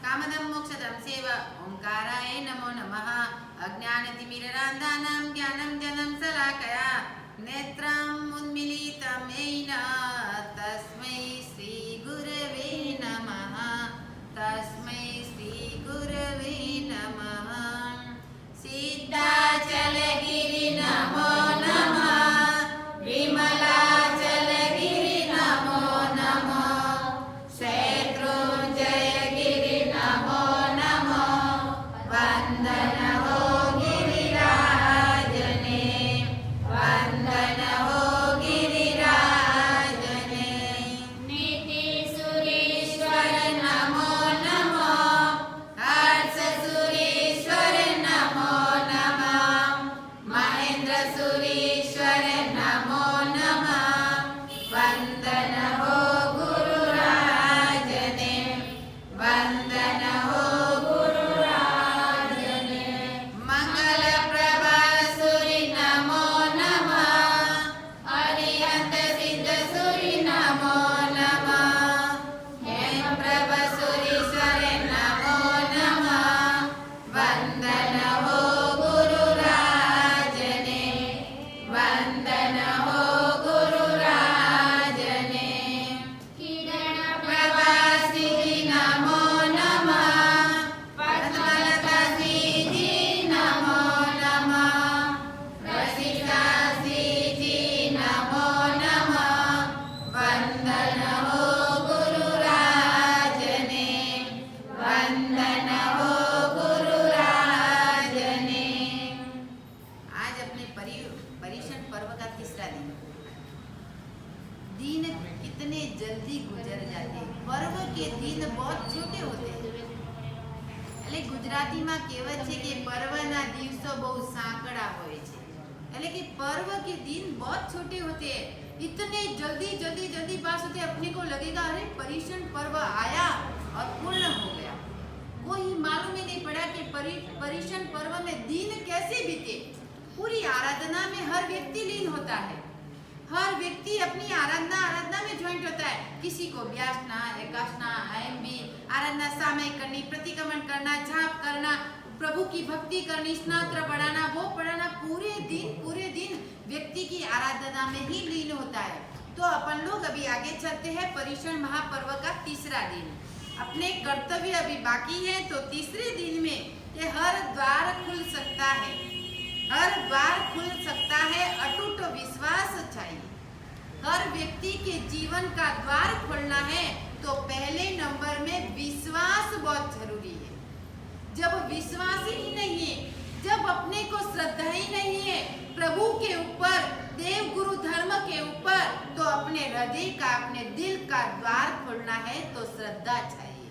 कामदं मोक्षदं save ओंकाराय नमो नमः। अज्ञानतिमिरान्धानां ज्ञानं जनं शलाकया नेत्रम् उन्मीलितं येन तस्मै श्रीगुरवे नमः। तस्मै श्रीगुरवे नमः। सिद्धाचलगिरि नमो नमः। विमलाचलगिरि नमो नमः। शत्रुञ्जयगिरि नमो नमः। वन्दन हो गिरिराजने। वन्दन हो गिरिराजने। नीतिसुरेश्वर नमो नमः। हर्षसुरेश्वर नमो नमः। महेन्द्रसुरेश्वर नमो नमः। वन्दन हो गुरुराजने। वन्दन हो गुरुराजने। मंगलप्रभासुरि नमो नमः। अरिहन्त सिद्धसुरि नमो नमः। हेमप्रभसुरीश्वर नमो नमः। वन्दन हो गुरुराजने। वन्दन हो गुरुराजने। किरणप्रभासिनि नमो नमः। पद्मलतासिनि नमो नमः। प्रसिद्धासिनि नमो नमः। वन्दन हो गुरुराजने। वन्दन हो गुरुराजने। आज अपने परिषण पर्व का तीसरा दिन। दिन कितने जल्दी गुजर जाते हैं। पर्व के दिन बहुत छोटे होते हैं। એટલે ગુજરાતીમાં કહેવત છે કે પર્વના દિવસો બહુ સાંકડા હોય છે। એટલે कि पर्व के दिन बहुत छोटे होते हैं। इतने जल्दी जल्दी जल्दी पास होते हैं, अपने को लगेगा अरे परिषण पर्व आया और पूर्ण हो गया। कोई मालूम ही नहीं पड़ा कि परिषण पर्व में दिन कैसे बीते। पूरी आराधना में हर व्यक्ति लीन होता है। हर व्यक्ति अपनी आराधना में ज्वाइंट होता है। किसी को व्यासना, एकासना, आयम्बी आराधना सामयिक करनी, प्रतिक्रमण करना, जाप करना, प्रभु की भक्ति करनी, स्नात्र पढ़ाना, वो पढ़ाना, पूरे दिन व्यक्ति की आराधना में ही लीन होता है। तो अपन लोग अभी आगे चलते हैं। परिषण महापर्व का तीसरा दिन। अपने कर्तव्य अभी बाकी है। तो तीसरे दिन में ये हर द्वार खुल सकता है। हर द्वार खुल सकता है। अटूट विश्वास चाहिए। हर व्यक्ति के जीवन का द्वार खोलना है तो पहले नंबर में विश्वास बहुत जरूरी है। जब विश्वास ही नहीं है, जब अपने को श्रद्धा ही नहीं है प्रभु के ऊपर, देव गुरु धर्म के ऊपर, तो अपने हृदय का, अपने दिल का द्वार खोलना है तो श्रद्धा चाहिए।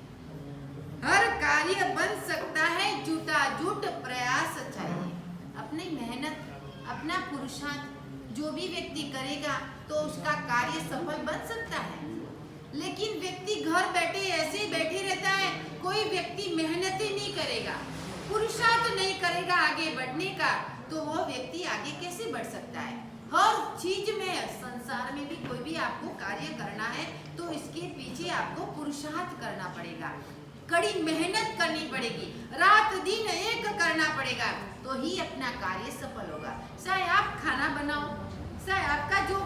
हर कार्य बन सकता है, जुटाजुट प्रयास चाहिए। अपनी मेहनत, अपना पुरुषार्थ जो भी व्यक्ति करेगा तो उसका कार्य सफल बन सकता है। लेकिन व्यक्ति घर बैठे ऐसे ही बैठे रहता है, कोई व्यक्ति मेहनत ही नहीं करेगा, पुरुषार्थ नहीं करेगा आगे बढ़ने का, तो वो व्यक्ति आगे कैसे बढ़ सकता है। हर चीज में, संसार में भी कोई भी आपको कार्य करना है तो इसके पीछे आपको पुरुषार्थ करना पड़ेगा, कड़ी मेहनत करनी पड़ेगी, रात दिन एक करना पड़ेगा, तो ही अपना कार्य सफल होगा। चाहे आप खाना बनाओ, चाहे आपका जो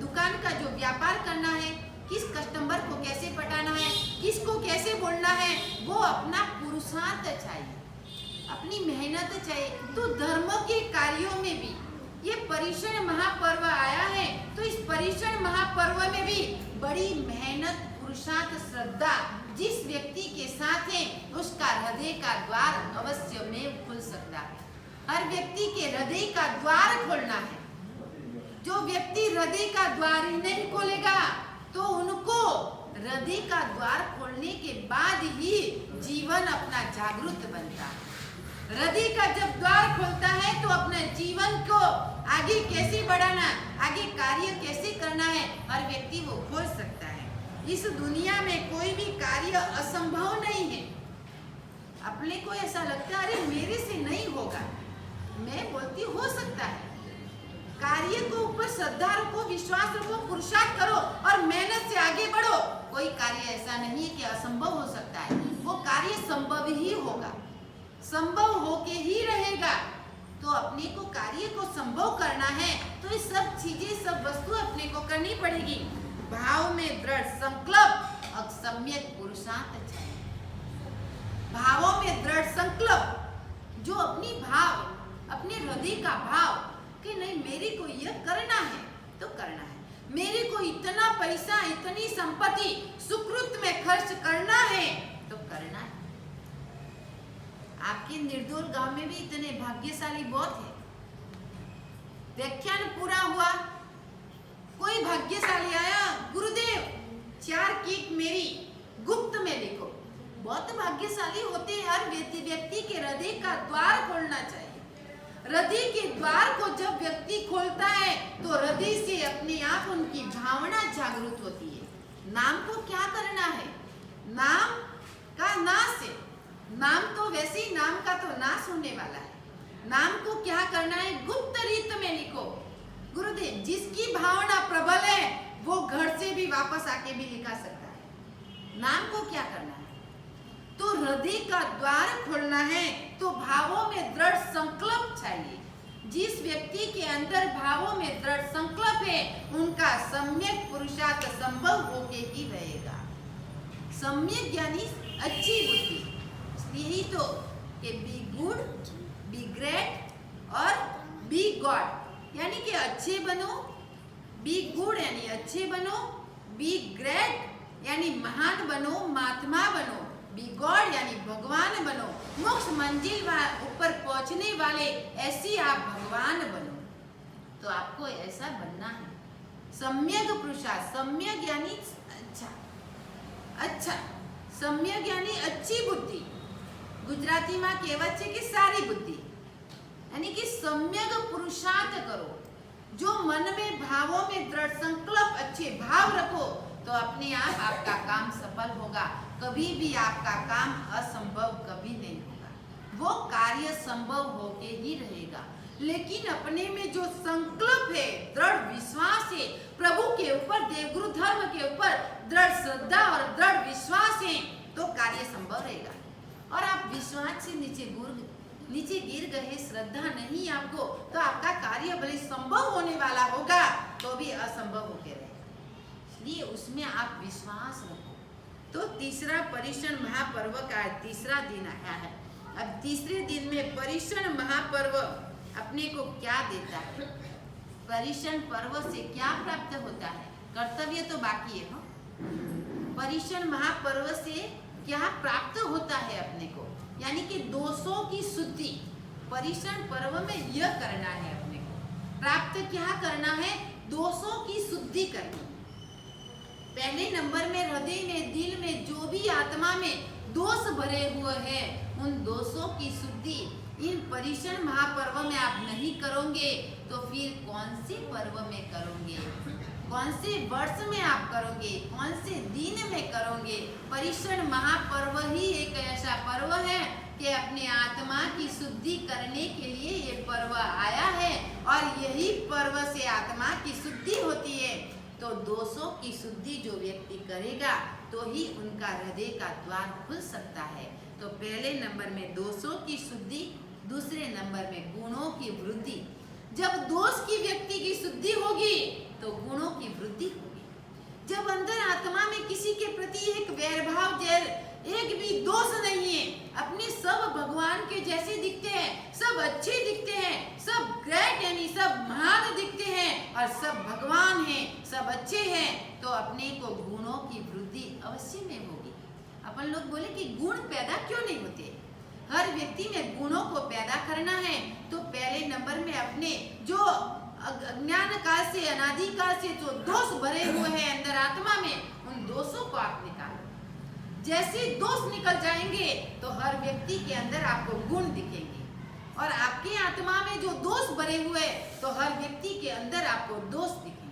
दुकान का जो व्यापार करना है, किस कस्टमर को कैसे पटाना है, किसको कैसे बोलना है, वो अपना पुरुषार्थ चाहिए, अपनी मेहनत चाहिए। तो धर्म के कार्यों में भी ये परिषण महापर्व आया है, तो इस परिषण महापर्व में भी बड़ी मेहनत, पुरुषार्थ, श्रद्धा जिस व्यक्ति के साथ है उसका हृदय का द्वार अवश्य में खुल सकता है। हर व्यक्ति के हृदय का द्वार खोलना है। जो व्यक्ति हृदय का द्वार ही नहीं खोलेगा तो उनको हृदय का द्वार खोलने के बाद ही जीवन अपना जागृत बनता है। हृदय का जब द्वार खोलता है तो अपने जीवन को आगे कैसे बढ़ाना, आगे कार्य कैसे करना है, हर व्यक्ति वो खोल सकता है। इस दुनिया में कोई भी कार्य असंभव नहीं है। अपने को ऐसा लगता है अरे मेरे से नहीं होगा, मैं बोलती हो सकता है। कार्य को ऊपर श्रद्धा रखो, विश्वास रखो, पुरुषार्थ करो और मेहनत से आगे बढ़ो। कोई कार्य ऐसा नहीं है कि असंभव हो सकता है, वो कार्य संभव ही होगा, संभव होके ही रहेगा। तो अपने को कार्य को संभव करना है तो ये सब चीजें, सब वस्तु अपने को करनी पड़ेगी। भाव में दृढ़ संकल्प और सम्यक पुरुषार्थ चाहिए। भावों में दृढ़ संकल्प, जो अपनी भाव, अपने हृदय का भाव कि नहीं मेरे को यह करना है तो करना है, मेरे को इतना पैसा, इतनी संपत्ति सुकृत में खर्च करना है तो करना है। आपके निर्दोल गांव में भी इतने भाग्यशाली बहुत है। व्याख्यान पूरा हुआ, कोई भाग्यशाली आया, गुरुदेव 4 किट मेरी गुप्त में लिखो। बहुत भाग्यशाली होते हैं। हर व्यक्ति के हृदय का द्वार खोलना चाहिए। हृदय के द्वार को जब व्यक्ति खोलता है तो हृदय से अपने आप उनकी भावना जागृत होती है। नाम को क्या करना है? नाम का नाश है। नाम तो वैसे ही नाम का तो नाश होने वाला है। नाम को क्या करना है? गुप्त रीत में लिखो। गुरुदेव, जिसकी भावना प्रबल है वो घर से भी वापस आके भी लिखा सकता है। नाम को क्या करना है? तो हृदय का द्वार खोलना है तो भावों में दृढ़ संकल्प चाहिए। जिस व्यक्ति के अंदर भावों में दृढ़ संकल्प है उनका सम्यक पुरुषार्थ संभव होके ही रहेगा। सम्यक यानी अच्छी बुद्धि। यही तो कि बी गुड, बी ग्रेट और बी गॉड, यानी कि अच्छे बनो। बी गुड यानी अच्छे बनो, बी ग्रेट यानी महान बनो, महात्मा बनो, बी गॉड यानी भगवान बनो। मोक्ष मंजिल ऊपर पहुंचने वाले ऐसी आप भगवान बनो। तो आपको ऐसा बनना है। सम्यक पुरुषार्थ, सम्यक यानी अच्छा, अच्छा, सम्यक यानी अच्छी बुद्धि। गुजराती में कहेवत है कि सारी बुद्धि, यानी कि सम्यक पुरुषार्थ करो। जो मन में, भावों में दृढ़ संकल्प, अच्छे भाव रखो तो अपने आप आपका काम सफल होगा। कभी भी आपका काम असंभव कभी नहीं होगा, वो कार्य संभव होके ही रहेगा। लेकिन अपने में जो संकल्प है, दृढ़ विश्वास है, प्रभु के ऊपर, देवगुरु धर्म के ऊपर दृढ़ श्रद्धा और दृढ़ विश्वास है तो कार्य संभव रहेगा। और आप विश्वास से नीचे गिर गए, श्रद्धा नहीं आपको, तो आपका कार्य भले संभव होने वाला होगा तो भी असंभव होके रहेगा। इसलिए उसमें आप विश्वास रखो। तो तीसरा पर्युषण महापर्व का तीसरा दिन आया है। अब तीसरे दिन में पर्युषण महापर्व अपने को क्या देता है? पर्युषण पर्व से क्या प्राप्त होता है? कर्तव्य तो बाकी है। पर्युषण महापर्व से क्या प्राप्त होता है अपने को? यानी कि दोषों की शुद्धि। पर्युषण पर्व में यह करना है अपने को। प्राप्त क्या करना है? दोषों की शुद्धि करनी। पहले नंबर में हृदय में, दिल में, जो भी आत्मा में दोष भरे हुए हैं उन दोषों की शुद्धि इन पर्युषण महापर्व में आप नहीं करोगे तो फिर कौन से पर्व में करोगे? कौन से वर्ष में आप करोगे? कौन से दिन में करोगे? पर्युषण महापर्व ही एक ऐसा पर्व है कि अपने आत्मा की शुद्धि करने के लिए ये पर्व आया है और यही पर्व से आत्मा की शुद्धि होती है। तो दोषों की शुद्धि जो व्यक्ति करेगा तो ही उनका हृदय का द्वार खुल सकता है। तो पहले नंबर में दोषों की शुद्धि, दूसरे नंबर में गुणों की वृद्धि। जब दोष की व्यक्ति की शुद्धि होगी तो गुणों की वृद्धि होगी। जब अंदर आत्मा में किसी के प्रति एक वैरभाव, एक भी दोष नहीं है, अपने सब भगवान के जैसे दिखते हैं, सब अच्छे दिखते हैं, सब ग्रेट यानी सब महान दिखते हैं और सब भगवान हैं, सब अच्छे हैं, तो अपने को गुणों की वृद्धि अवश्य में होगी। अपन लोग बोले कि गुण पैदा क्यों नहीं होते? हर व्यक्ति में गुणों को पैदा करना है तो पहले नंबर में अपने जो अज्ञान काल से, अनादि काल से जो दोष भरे हुए हैं अंदर आत्मा में, उन दोषों को आप निकालो। जैसे दोष निकल जाएंगे तो हर व्यक्ति के अंदर आपको गुण दिखेंगे और आपके आत्मा में जो दोष भरे हुए तो हर व्यक्ति के अंदर आपको दोष दिखेंगे।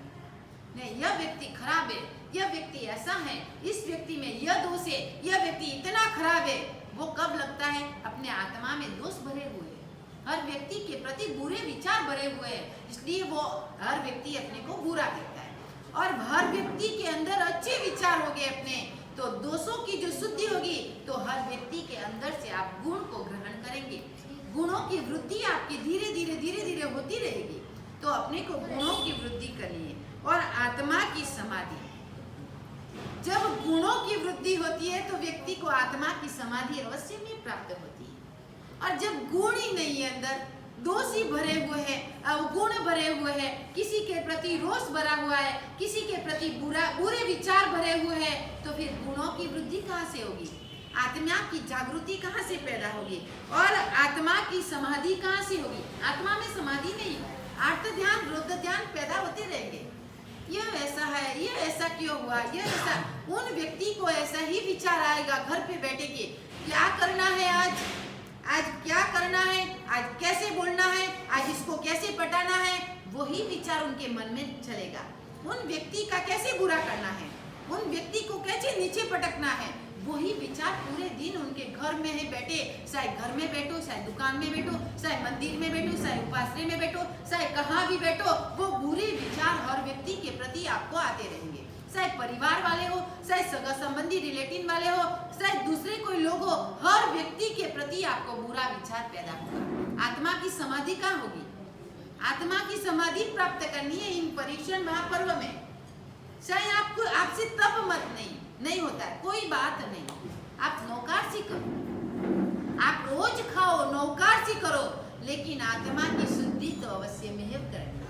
नहीं, यह व्यक्ति खराब है, यह व्यक्ति ऐसा है, इस व्यक्ति में यह दोष है, यह व्यक्ति इतना खराब है। वो कब लगता है? अपने आत्मा में दोष भरे हुए। हर व्यक्ति के प्रति बुरे विचार भरे हुए हैं, इसलिए वो हर व्यक्ति अपने को बुरा देखता है। और हर व्यक्ति के अंदर अच्छे विचार हो गए अपने, तो दोषों की जो शुद्धि होगी, तो हर व्यक्ति के अंदर से आप गुण को ग्रहण करेंगे। गुणों की वृद्धि आपकी धीरे धीरे होती रहेगी। तो अपने को गुणों की वृद्धि करनी है। और आत्मा की समाधि, जब गुणों की वृद्धि होती है तो व्यक्ति को आत्मा की समाधि अवश्य में प्राप्त होती है। और जब गुण ही नहीं है अंदर, दोष ही भरे हुए हैं, अवगुण भरे हुए हैं, किसी के प्रति रोष भरा हुआ है, किसी के प्रति बुरे विचार भरे हुए हैं, तो फिर गुणों की वृद्धि कहाँ से होगी? आत्मा की जागृति कहाँ से पैदा होगी? और आत्मा की समाधि कहाँ से होगी? आत्मा में समाधि नहीं, आर्त ध्यान रुद्र ध्यान पैदा होते रहेंगे। यह ऐसा है, ये ऐसा क्यों हुआ, ये ऐसा, उन व्यक्ति को ऐसा ही विचार आएगा घर पे बैठे के, क्या करना है आज क्या करना है, आज कैसे बोलना है, आज इसको कैसे पटाना है, वही विचार उनके मन में चलेगा। उन व्यक्ति का कैसे बुरा करना है, उन व्यक्ति को कैसे नीचे पटकना है, वही विचार पूरे दिन उनके घर में है बैठे, चाहे घर में बैठो, चाहे दुकान में बैठो, चाहे मंदिर में बैठो, चाहे उपासना में बैठो, चाहे कहाँ भी बैठो, वो बुरे विचार हर व्यक्ति के प्रति आपको आते रहेंगे। चाहे परिवार वाले हो, चाहे सगा संबंधी रिलेटिव वाले हो, चाहे दूसरे कोई लोग हो, हर व्यक्ति के प्रति आपको बुरा विचार पैदा होगा। आत्मा की समाधि कहाँ होगी? आत्मा की समाधि प्राप्त करनी है इन परीक्षण महापर्व में। चाहे आपको आपसे तप मत नहीं होता है, कोई बात नहीं, आप नौकारसी करो, आप रोज खाओ, नौकारसी करो, लेकिन आत्मा की शुद्धि तो अवश्य में करनी।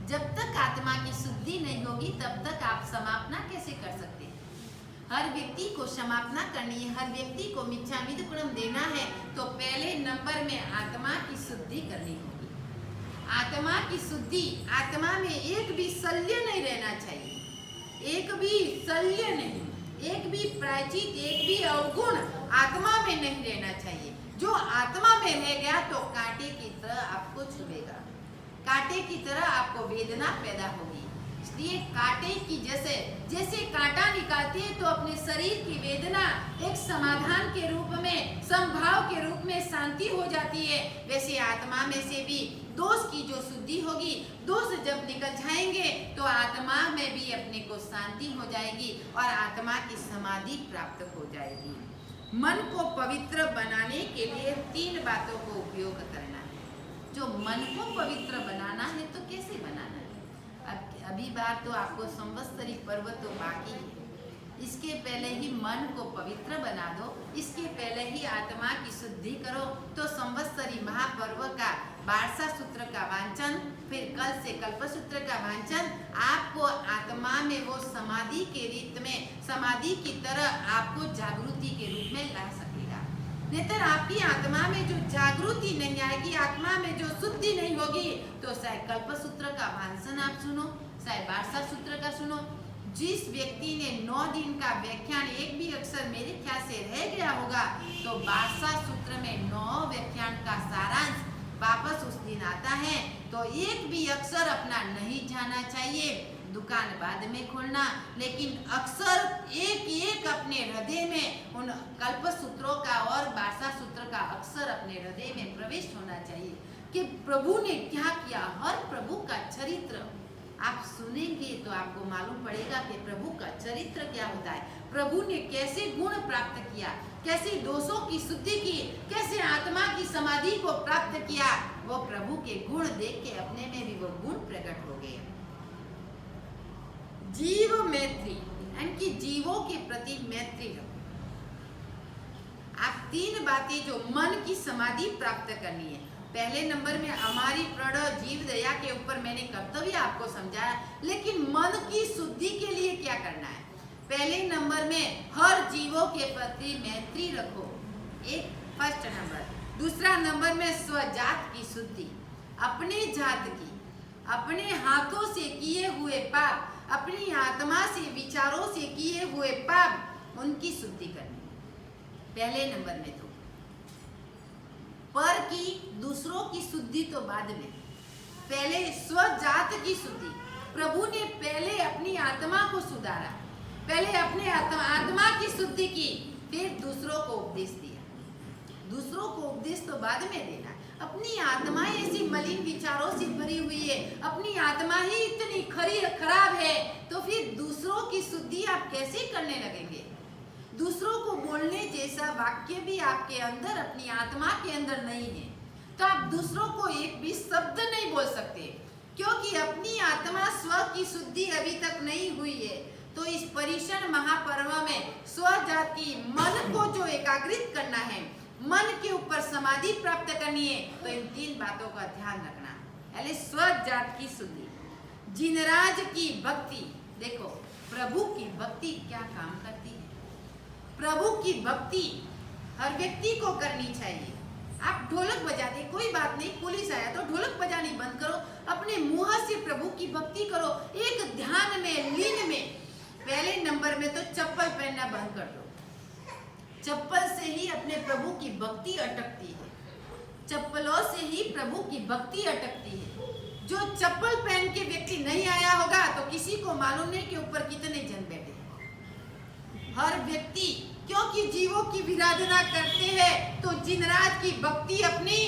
जब तक आत्मा की शुद्धि नहीं होगी तब तक आप समापना कैसे कर सकते हैं? हर व्यक्ति को समापना करनी है, हर व्यक्ति को मिच्छामिद गुणम देना है, तो पहले नंबर में आत्मा की शुद्धि करनी होगी। आत्मा की शुद्धि, आत्मा में एक भी शल्य नहीं रहना चाहिए, एक भी शल्य नहीं, एक भी प्रायचित, एक भी अवगुण आत्मा में नहीं रहना चाहिए। जो आत्मा में रह गया तो कांटे की तरह आपको छुएगा, कांटे की तरह आपको वेदना पैदा होगी। इसलिए कांटे की जैसे कांटा निकालते हैं तो अपने शरीर की वेदना एक समाधान के रूप में, संभाव के रूप में शांति हो जाती है, वैसे आत्मा में से भी दोष की जो शुद्धि होगी, दोष जब निकल जाएंगे तो आत्मा में भी अपने को शांति हो जाएगी और आत्मा की समाधि प्राप्त हो जाएगी। मन को पवित्र बनाने के लिए 3 बातों को उपयोग करना है। जो मन को पवित्र बनाना है तो कैसे बनाना है? अभी बार तो आपको संवत्सरी पर्व तो बाकी है, इसके पहले ही मन को पवित्र बना दो, इसके पहले ही आत्मा की शुद्धि करो, तो संवत्सरी महापर्व का बारसा सूत्र का वांचन, फिर कल से कल्पसूत्र का वांचन आपको आत्मा में वो समाधि के रीत में, समाधि की तरह आपको जागृति के रूप में ला सकेगा। नेतर आपकी आत्मा में जो जागृति नहीं आएगी, आत्मा में जो शुद्धि नहीं होगी, तो चाहे कल्पसूत्र का वांचन आप सुनो, चाहे बारसा सूत्र का सुनो। जिस व्यक्ति ने 9 दिन का व्याख्यान एक भी अक्षर मेरे ख्याल से रह गया होगा, तो बारसा सूत्र में 9 व्याख्यान का सारांश वापस उस दिन आता है, तो एक भी अक्षर अपना नहीं जाना चाहिए। दुकान बाद में खोलना, लेकिन अक्षर एक एक अपने हृदय में उन कल्प सूत्रों का और बारसा सूत्र का अक्षर अपने हृदय में प्रवेश होना चाहिए कि प्रभु ने क्या किया। हर प्रभु का चरित्र आप सुनेंगे तो आपको मालूम पड़ेगा कि प्रभु का चरित्र क्या होता है, प्रभु ने कैसे गुण प्राप्त किया, कैसे दोषों की शुद्धि की, कैसे आत्मा की समाधि को प्राप्त किया। वो प्रभु के गुण देख के अपने में भी वो गुण प्रकट हो गए। जीव मैत्री, यानी जीवों के प्रति मैत्री रखो। आप 3 बातें जो मन की समाधि प्राप्त करनी है। पहले नंबर में हमारी प्रण जीव दया के ऊपर मैंने कर्तव्य आपको समझाया, लेकिन मन की शुद्धि के लिए क्या करना है? पहले नंबर में हर जीवों के प्रति मैत्री रखो, एक फर्स्ट नंबर। दूसरा नंबर में स्वजात की शुद्धि, अपने जात की, अपने हाथों से किए हुए पाप, अपनी आत्मा से विचारों से किए हुए पाप, उनकी शुद्धि करनी पहले नंबर में। तो पर की दूसरों की शुद्धि तो बाद में, पहले स्वजात की शुद्धि। प्रभु ने पहले अपनी आत्मा को सुधारा, पहले अपने आत्मा की शुद्धि की, फिर दूसरों को उपदेश दिया। दूसरों को उपदेश तो बाद में देना, अपनी आत्मा ऐसी मलिन विचारों से भरी हुई है, अपनी आत्मा ही इतनी खराब है, तो फिर दूसरों की शुद्धि आप कैसे करने लगेंगे? दूसरों को बोलने जैसा वाक्य भी आपके अंदर, अपनी आत्मा के अंदर नहीं है, तो आप दूसरों को एक भी शब्द नहीं बोल सकते, क्योंकि अपनी आत्मा स्व की शुद्धि अभी तक नहीं हुई है। तो इस परिक्षण महापर्व में स्वजाति मन को जो एकाग्रित करना है, मन के ऊपर समाधि प्राप्त करनी है, तो इन 3 बातों का ध्यान रखना। पहले स्वजात की शुद्धि, जिनराज की भक्ति। देखो प्रभु की भक्ति क्या काम करती है। प्रभु की भक्ति हर व्यक्ति को करनी चाहिए। आप ढोलक बजाते, कोई बात नहीं, पुलिस आया तो ढोलक बजानी बंद करो, अपने मुंह से प्रभु की भक्ति करो, एक ध्यान में, लीन में। पहले नंबर में तो चप्पल पहनना बंद कर दो। चप्पल से ही अपने प्रभु की भक्ति अटकती है, चप्पलों से ही प्रभु की भक्ति अटकती है। जो चप्पल पहन के व्यक्ति नहीं आया होगा तो किसी को मालूम नहीं कि ऊपर कितने जन बैठे। हर व्यक्ति क्योंकि जीवों की विराधना करते हैं तो जिनराज की भक्ति अपनी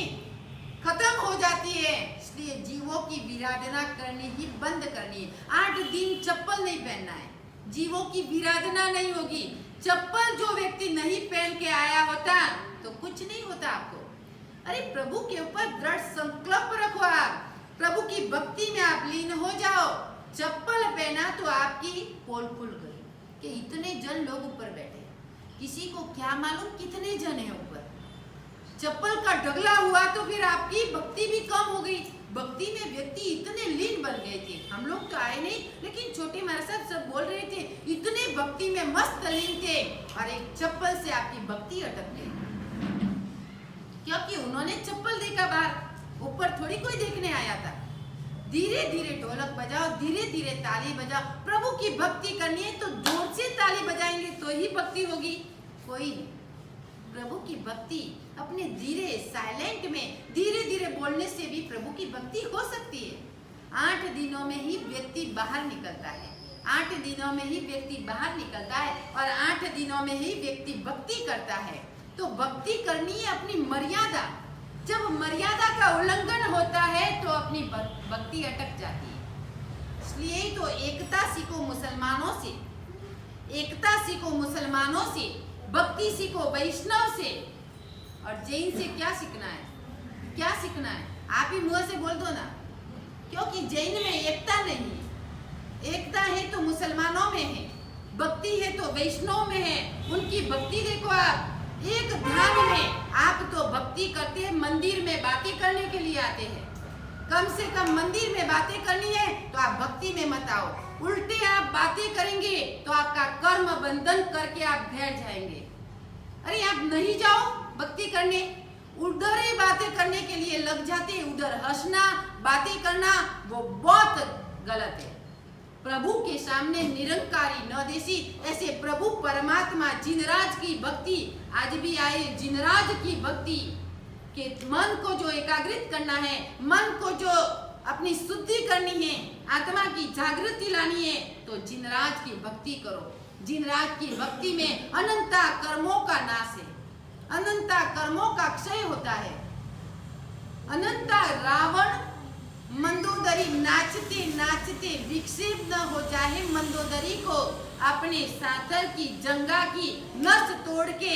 खत्म हो जाती है, इसलिए जीवों की विराधना करनी ही बंद करनी है। 8 दिन चप्पल नहीं पहनना है, जीवों की विराधना नहीं होगी। चप्पल जो व्यक्ति नहीं पहन के आया होता तो कुछ नहीं होता आपको। अरे प्रभु के ऊपर दृढ़ संकल्प रखो, आप प्रभु की भक्ति में आप लीन हो जाओ। चप्पल पहना तो आपकी पोल खुल गई कि इतने जन लोग ऊपर बैठे, किसी को क्या मालूम कितने जन है ऊपर। चप्पल का ढगला हुआ तो फिर आपकी भक्ति भी कम हो गई। भक्ति में व्यक्ति इतने लीन बन गए थे, हम लोग तो आए नहीं, लेकिन छोटे महाराज साहब सब बोल रहे थे, इतने भक्ति में मस्त लीन थे, और एक चप्पल से आपकी भक्ति अटक गई, क्योंकि उन्होंने चप्पल देखा बाहर, ऊपर थोड़ी कोई देखने आया था। धीरे धीरे ढोलक बजाओ, धीरे धीरे ताली बजाओ। प्रभु की भक्ति करनी है तो जोर से ताली बजाएंगे तो ही भक्ति होगी, कोई नहीं। प्रभु की भक्ति अपने धीरे साइलेंट में धीरे धीरे बोलने से भी प्रभु की भक्ति हो सकती है। 8 दिनों में ही व्यक्ति बाहर निकलता है, 8 दिनों में ही व्यक्ति बाहर निकलता है, और 8 दिनों में ही व्यक्ति भक्ति करता है। तो भक्ति करनी है अपनी मर्यादा। जब मर्यादा का उल्लंघन होता है तो अपनी भक्ति अटक जाती है। इसलिए तो एकता सीखो मुसलमानों से, एकता सीखो मुसलमानों से, भक्ति सीखो वैष्णव से। और जैन से क्या सीखना है, क्या सीखना है? आप ही मुंह से बोल दो ना, क्योंकि जैन में एकता नहीं है। एकता है तो मुसलमानों में है, भक्ति है तो वैष्णव में है। उनकी भक्ति देखो आप, एक ध्यान में। आप तो भक्ति करते हैं, मंदिर में बातें करने के लिए आते हैं। कम से कम मंदिर में बातें करनी है तो आप भक्ति में मत आओ। उल्टे आप बातें करेंगे तो आपका कर्म बंधन करके आप बैठ जाएंगे। अरे आप नहीं जाओ भक्ति करने, उधर ही बातें करने के लिए लग जाते, उधर हंसना, बातें करना, वो बहुत गलत है। प्रभु के सामने निरंकारी नदेशी, ऐसे प्रभु परमात्मा जिनराज की भक्ति, आज भी आए जिनराज की भक्ति के मन को जो एकाग्रित करना है, मन को जो अपनी शुद्धि करनी है, आत्मा की जागृति लानी है, तो जिनराज की भक्ति करो। जिनराज की भक्ति में अनंता कर्मों का नाश है, अनंता कर्मों का क्षय होता है। अनंता रावण मंदोदरी नाचते नाचते विक्षेप न हो जाए मंदोदरी को, अपने साथर की जंगा की नस तोड़ के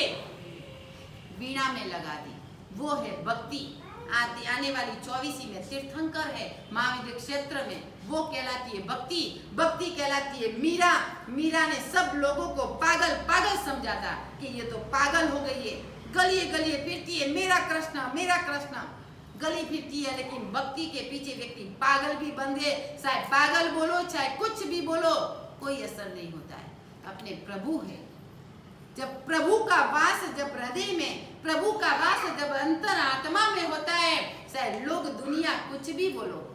वीणा में लगा दी। वो है भक्ति। आने वाली 24वीं में तीर्थंकर है महाविद्य क्षेत्र में, वो कहलाती है भक्ति। भक्ति कहलाती है मीरा। मीरा ने सब लोगों को पागल पागल समझा था कि ये तो पागल हो गई है, गलिए गलिए फिरती है, मेरा कृष्ण मेरा कृष्ण गली फिरती है, लेकिन भक्ति के पीछे व्यक्ति पागल भी बन गए। चाहे पागल बोलो चाहे कुछ भी बोलो, कोई असर नहीं होता है। अपने प्रभु है। जब प्रभु का वास, जब हृदय में प्रभु का वास जब अंतर आत्मा में होता है, चाहे लोग दुनिया कुछ भी बोलो।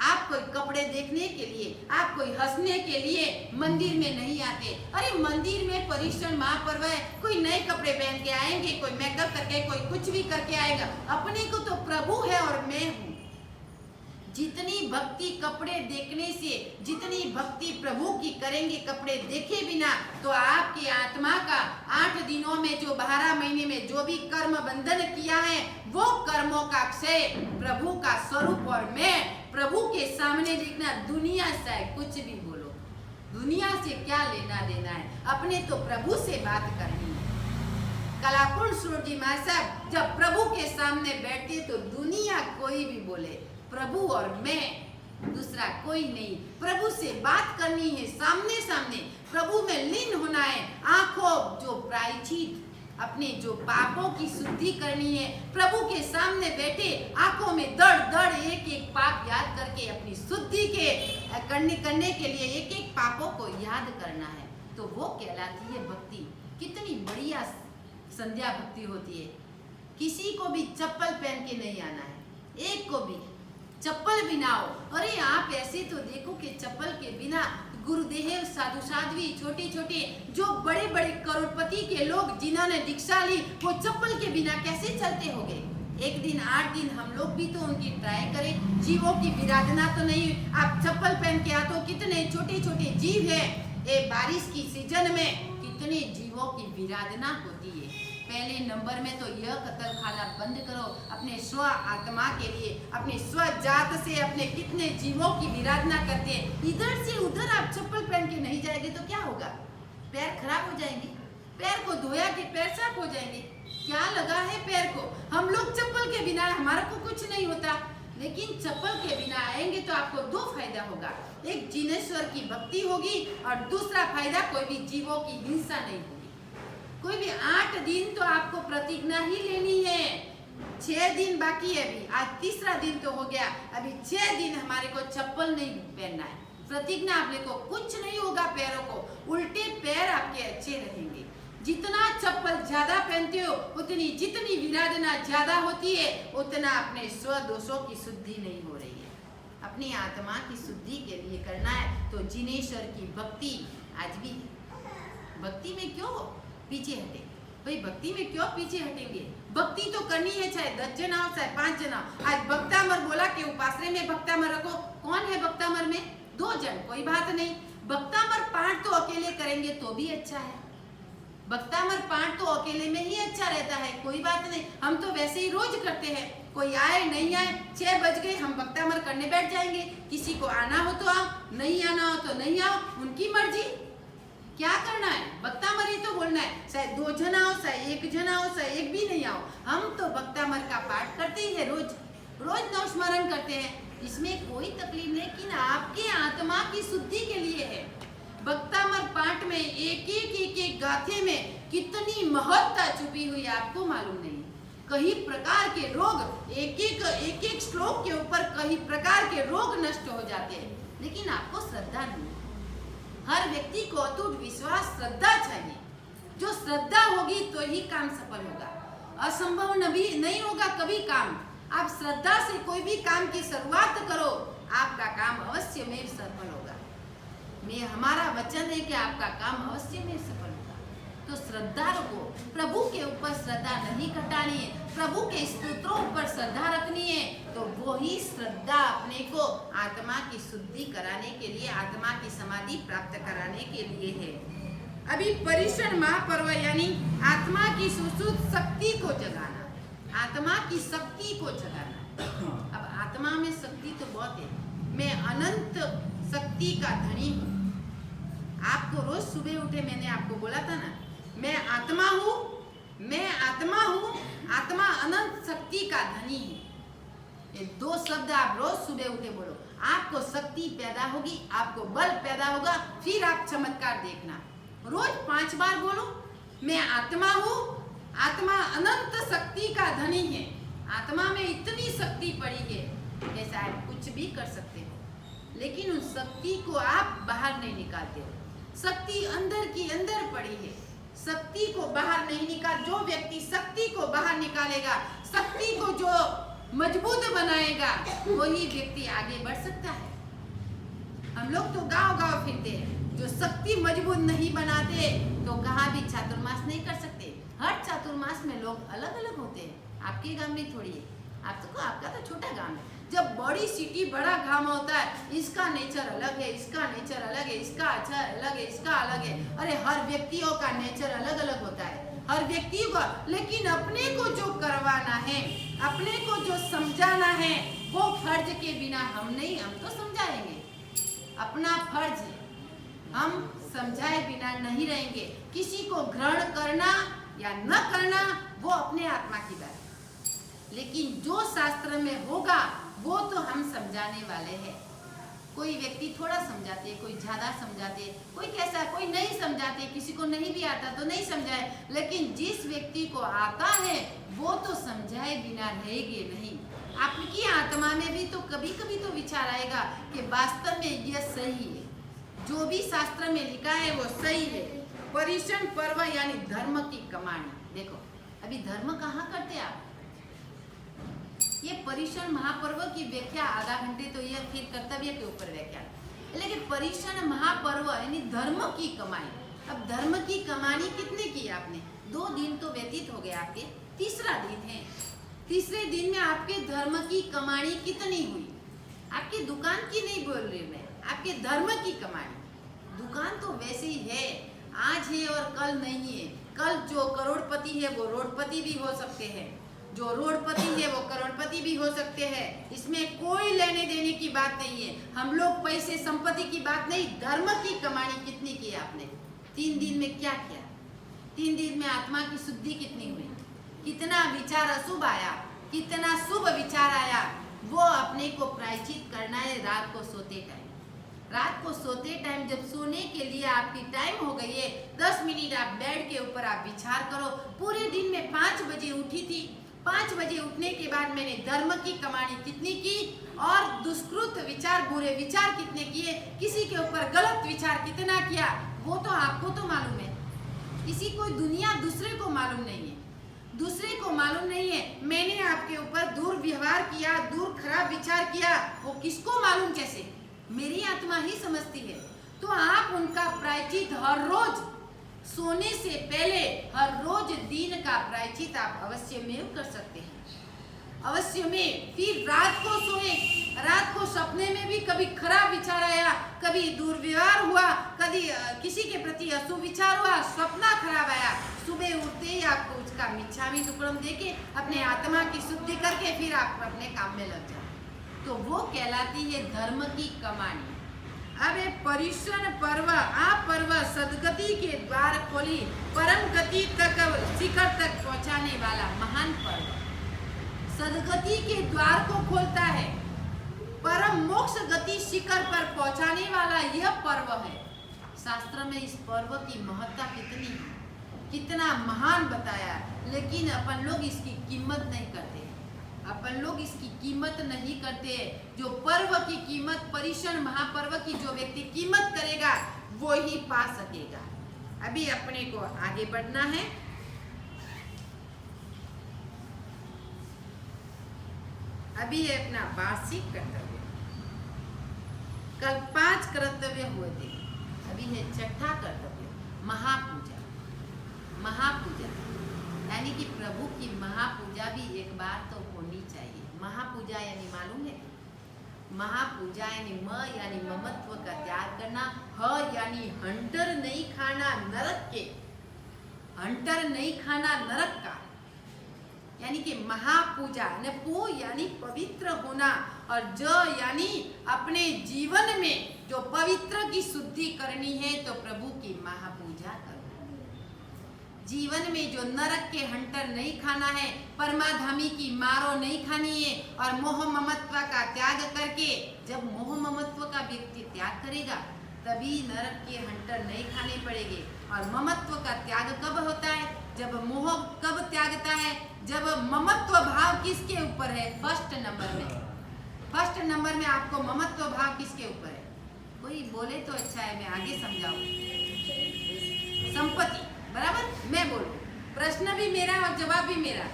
आप कोई कपड़े देखने के लिए, आप कोई हंसने के लिए मंदिर में नहीं आते। अरे मंदिर में परिश्रम महापर्व है, कोई नए कपड़े पहन के आएंगे, कोई मेकअप करके, कोई कुछ भी करके आएगा। अपने को तो प्रभु है और मैं हूँ। जितनी भक्ति कपड़े देखने से, जितनी भक्ति प्रभु की करेंगे कपड़े देखे बिना, तो आपकी आत्मा का 8 दिनों में जो 12 महीने में जो भी कर्म बंधन किया है वो कर्मों का क्षय प्रभु का स्वरूप। और मैं प्रभु के सामने देखना, दुनिया से कुछ भी बोलो, दुनिया से क्या लेना देना है, अपने तो प्रभु से बात करनी है। कलाकुंड सूरज जी महाराज जब प्रभु के सामने बैठते तो दुनिया कोई भी बोले, प्रभु और मैं, दूसरा कोई नहीं। प्रभु से बात करनी है, सामने सामने प्रभु में लीन होना है। आंखों जो प्रायश्चित, अपने जो पापों की शुद्धि करनी है, प्रभु के सामने बैठे आंखों में दर्द दर्द एक एक पाप याद करके अपनी शुद्धि के करने के लिए एक एक पापों को याद करना है, तो वो कहलाती है भक्ति। कितनी बढ़िया संध्या भक्ति होती है। किसी को भी चप्पल पहन के नहीं आना है, एक को भी चप्पल बिना हो। अरे आप ऐसे तो देखो कि चप्पल के बिना गुरुदेव, साधु साध्वी, छोटे छोटे जो बड़े बड़े करोड़पति के लोग जिन्होंने दीक्षा ली, वो चप्पल के बिना कैसे चलते होंगे। एक दिन 8 दिन हम लोग भी तो उनकी ट्राई करें। जीवों की विराधना तो नहीं, आप चप्पल पहन के आते हो, कितने छोटे छोटे जीव है। ये बारिश की सीजन में कितने जीवों की विराधना होती है। पहले नंबर में तो यह कत्ल खाना बंद करो, अपने स्व आत्मा के लिए, अपने स्व जात से अपने कितने जीवों की विराधना करते हैं। इधर से उधर आप चप्पल पहन के नहीं जाएंगे तो क्या होगा, पैर खराब हो जाएंगे। पैर को धोया के पैर साफ हो जाएंगे। क्या लगा है पैर को, हम लोग चप्पल के बिना हमारे को कुछ नहीं होता, लेकिन चप्पल के बिना आएंगे तो आपको 2 फायदा होगा। एक जिनेश्वर की भक्ति होगी और दूसरा फायदा कोई भी जीवों की हिंसा नहीं होगी। कोई भी 8 दिन तो आपको प्रतिज्ञा ही लेनी है। 6 दिन बाकी है अभी, आज तीसरा दिन तो हो गया, अभी 6 दिन हमारे को चप्पल नहीं पहनना है। प्रतिज्ञा अपने को कुछ नहीं होगा, पैरों को उल्टे पैर आपके अच्छे रहेंगे। जितना चप्पल ज्यादा पहनते हो उतनी, जितनी विराधना ज्यादा होती है उतना अपने स्व दोषों की शुद्धि नहीं हो रही है। अपनी आत्मा की शुद्धि के लिए करना है तो जिनेश्वर की भक्ति आज भी। भक्ति में क्यों पीछे हटे भाई, भक्ति में क्यों पीछे हटेंगे। भक्ति तो करनी है, चाहे 10 जना हो चाहे 5 जना। आज भक्तामर बोला कि उपासने में भक्तामर रखो, कौन है भक्तामर में? 2 जन, कोई बात नहीं। भक्तामर पाठ तो अकेले करेंगे तो भी अच्छा है। भक्तामर पाठ तो अकेले में ही अच्छा रहता है, कोई बात नहीं। हम तो वैसे ही रोज करते हैं, कोई आए नहीं आए, 6 बज गए हम भक्तामर करने बैठ जाएंगे। किसी को आना हो तो आओ, नहीं आना हो तो नहीं आओ, उनकी मर्जी। क्या करना है, भक्तामर ही तो बोलना है। चाहे 2 जना हो, चाहे 1 जना हो, चाहे 1 भी नहीं आओ, हम तो भक्तामर का पाठ करते ही है, रोज रोज नवस्मरण करते हैं। इसमें कोई तकलीफ नहीं, लेकिन आपके आत्मा की शुद्धि के लिए है। भक्तामर पाठ में एक गाथे में कितनी महत्ता छुपी हुई है, आपको मालूम नहीं। कई प्रकार के रोग, एक श्लोक के ऊपर कई प्रकार के रोग नष्ट हो जाते हैं, लेकिन आपको श्रद्धा नहीं। हर व्यक्ति को अटूट विश्वास, श्रद्धा चाहिए। जो श्रद्धा होगी तो ही काम सफल होगा, असंभव नहीं होगा कभी काम। आप श्रद्धा से कोई भी काम की शुरुआत करो, आपका काम अवश्य में सफल होगा। हमारा वचन है कि आपका काम अवश्य में सफल होगा। तो श्रद्धा रखो, प्रभु के ऊपर श्रद्धा नहीं घटानी है, प्रभु के स्तोत्रों पर श्रद्धा रखनी है। तो वो ही श्रद्धा अपने को आत्मा की शुद्धि कराने के लिए, आत्मा की समाधि प्राप्त कराने के लिए है। अभी परिषण महापर्व यानी आत्मा की सुसुप्त शक्ति को जगाना, आत्मा की शक्ति को जगाना। अब आत्मा में शक्ति तो बहुत है, मैं अनंत शक्ति का धनी हूँ। आपको रोज सुबह उठे मैंने आपको बोला था ना, मैं आत्मा हूँ, मैं आत्मा हूँ, आत्मा अनंत शक्ति का धनी है। ये 2 शब्द आप रोज सुबह उठे बोलो, आपको शक्ति पैदा होगी, आपको बल पैदा होगा, फिर आप चमत्कार देखना। रोज 5 बार बोलो, मैं आत्मा हूँ, आत्मा अनंत शक्ति का धनी है। आत्मा में इतनी शक्ति पड़ी है कि आप कुछ भी कर सकते हो, लेकिन उस शक्ति को आप बाहर नहीं निकालते हो। शक्ति अंदर की अंदर पड़ी है, शक्ति को बाहर नहीं निकाल। जो व्यक्ति शक्ति को बाहर निकालेगा, शक्ति को जो मजबूत बनाएगा, वही व्यक्ति आगे बढ़ सकता है। हम लोग तो गांव-गांव फिरते हैं, जो शक्ति मजबूत नहीं बनाते तो कहाँ भी चातुर्मास नहीं कर सकते। हर चातुर्मास में लोग अलग अलग होते हैं, आपके गांव में थोड़ी है। आपका तो छोटा गांव है, जब बड़ी सिटी बड़ा घाम होता है, इसका नेचर अलग है, इसका नेचर अलग है, इसका अच्छा अलग है, इसका अलग है। अरे हर व्यक्तियों का नेचर अलग अलग होता है, हर व्यक्ति को। लेकिन अपने को जो करवाना है, अपने को जो समझाना है, वो फर्ज के बिना हम नहीं, हम तो समझाएंगे। अपना फर्ज हम समझाए बिना नहीं रहेंगे। किसी को ग्रहण करना या न करना वो अपने आत्मा की बात है, लेकिन जो शास्त्र में होगा वो तो हम समझाने वाले हैं। कोई व्यक्ति थोड़ा समझाते, कोई ज्यादा समझाते, कोई कैसा, कोई नहीं समझाते, किसी को नहीं भी आता तो नहीं समझाए। लेकिन जिस व्यक्ति को आता है वो तो समझाए बिना रहेंगे नहीं। आपकी आत्मा में भी तो कभी कभी तो विचार आएगा कि वास्तव में यह सही है, जो भी शास्त्र में लिखा है वो सही है। परिषण पर्व यानी धर्म की कमानी। देखो अभी धर्म कहाँ करते आप? ये परिषण महापर्व की व्याख्या आधा घंटे तो यह फिर कर्तव्य के ऊपर व्याख्या, लेकिन परिषण महापर्व यानी धर्म की कमाई। अब धर्म की कमानी कितने की आपने? 2 दिन तो व्यतीत हो गए आपके, तीसरा दिन है। तीसरे दिन में आपके धर्म की कमानी कितनी हुई? आपकी दुकान की नहीं बोल रही मैं, आपके धर्म की कमानी। दुकान तो वैसे ही है, आज है और कल नहीं है। कल जो करोड़पति है वो रोडपति भी हो सकते हैं, जो रोडपति है वो करोड़पति भी हो सकते हैं। इसमें कोई लेने देने की बात नहीं है। हम लोग पैसे संपत्ति की बात नहीं, धर्म की कमानी कितनी की आपने? 3 दिन में क्या किया? 3 दिन में आत्मा की शुद्धि कितनी हुई? कितना विचार अशुभ आया, कितना शुभ विचार आया, वो अपने को प्रायश्चित करना है। रात को सोते टाइम, रात को सोते टाइम जब सोने के लिए आपकी टाइम हो गई है, 10 मिनट आप बेड के ऊपर आप विचार करो। पूरे दिन में 5 बजे उठी थी, 5 बजे उठने के बाद मैंने धर्म की कमानी कितनी की और दुष्कृत विचार, बुरे विचार कितने किए, किसी के ऊपर गलत विचार कितना किया, वो तो आपको तो मालूम है। किसी को दुनिया दूसरे को मालूम नहीं है, दूसरे को मालूम नहीं है। मैंने आपके ऊपर दुर्व्यवहार किया, दूर खराब विचार किया, वो किसको मालूम कैसे? मेरी आत्मा ही समझती है। तो आप उनका प्रायश्चित हर रोज सोने से पहले, हर रोज दिन का प्रायश्चित आप अवश्य में कर सकते हैं, अवश्य में। फिर रात को सोए, रात को सपने में भी कभी खराब विचार आया, कभी दुर्व्यवहार हुआ, कभी किसी के प्रति अशुभ विचार हुआ, सपना खराब आया, सुबह उठते ही आपको उसका मिच्छामी दुक्कड़म देके अपने आत्मा की शुद्धि करके फिर आप अपने काम में लग जाओ, तो वो कहलाती है धर्म की कमानी। अब ये परिषण पर्व, आप पर्व सदगति के द्वार खोली, परम गति तक, शिखर तक पहुंचाने वाला महान पर्व। सदगति के द्वार को खोलता है, परम मोक्ष गति शिखर पर पहुंचाने वाला यह पर्व है। शास्त्र में इस पर्व की महत्ता कितनी है, कितना महान बताया, लेकिन अपन लोग इसकी कीमत नहीं करते, अपन लोग इसकी कीमत नहीं करते। जो पर्व की कीमत, परिषण महापर्व की जो व्यक्ति कीमत करेगा वो ही पा सकेगा। अभी अपने को आगे बढ़ना है। अभी है अपना वार्षिक कर्तव्य। कल 5 कर्तव्य हुए थे, अभी है 6ठा कर्तव्य, महापूजा। महापूजा यानी कि प्रभु की महापूजा भी एक बार तो होनी चाहिए। महापूजा यानी मालूम है? महापूजा यानी म यानी ममत्व का त्याग करना, ह यानी हंटर नहीं खाना नरक के, हंटर नहीं खाना नरक का, यानी कि महापूजा ने पू यानी पवित्र होना, और ज यानी अपने जीवन में जो पवित्र की शुद्धि करनी है तो प्रभु की महापूजा करो। जीवन में जो नरक के हंटर नहीं खाना है, परमाधामी की मारो नहीं खानी है, और मोह ममत्व का त्याग करके, जब मोह ममत्व का व्यक्ति त्याग करेगा तभी नरक के हंटर नहीं खाने पड़ेंगे। और ममत्व का त्याग कब होता है? जब मोह कब त्यागता है? जब ममत्व भाव किसके ऊपर है? फर्स्ट नंबर में, फर्स्ट नंबर में आपको ममत्व भाव किसके ऊपर है? कोई बोले तो अच्छा है, मैं आगे समझाऊं। संपत्ति, बराबर? मैं बोलूं, प्रश्न भी मेरा और जवाब भी मेरा,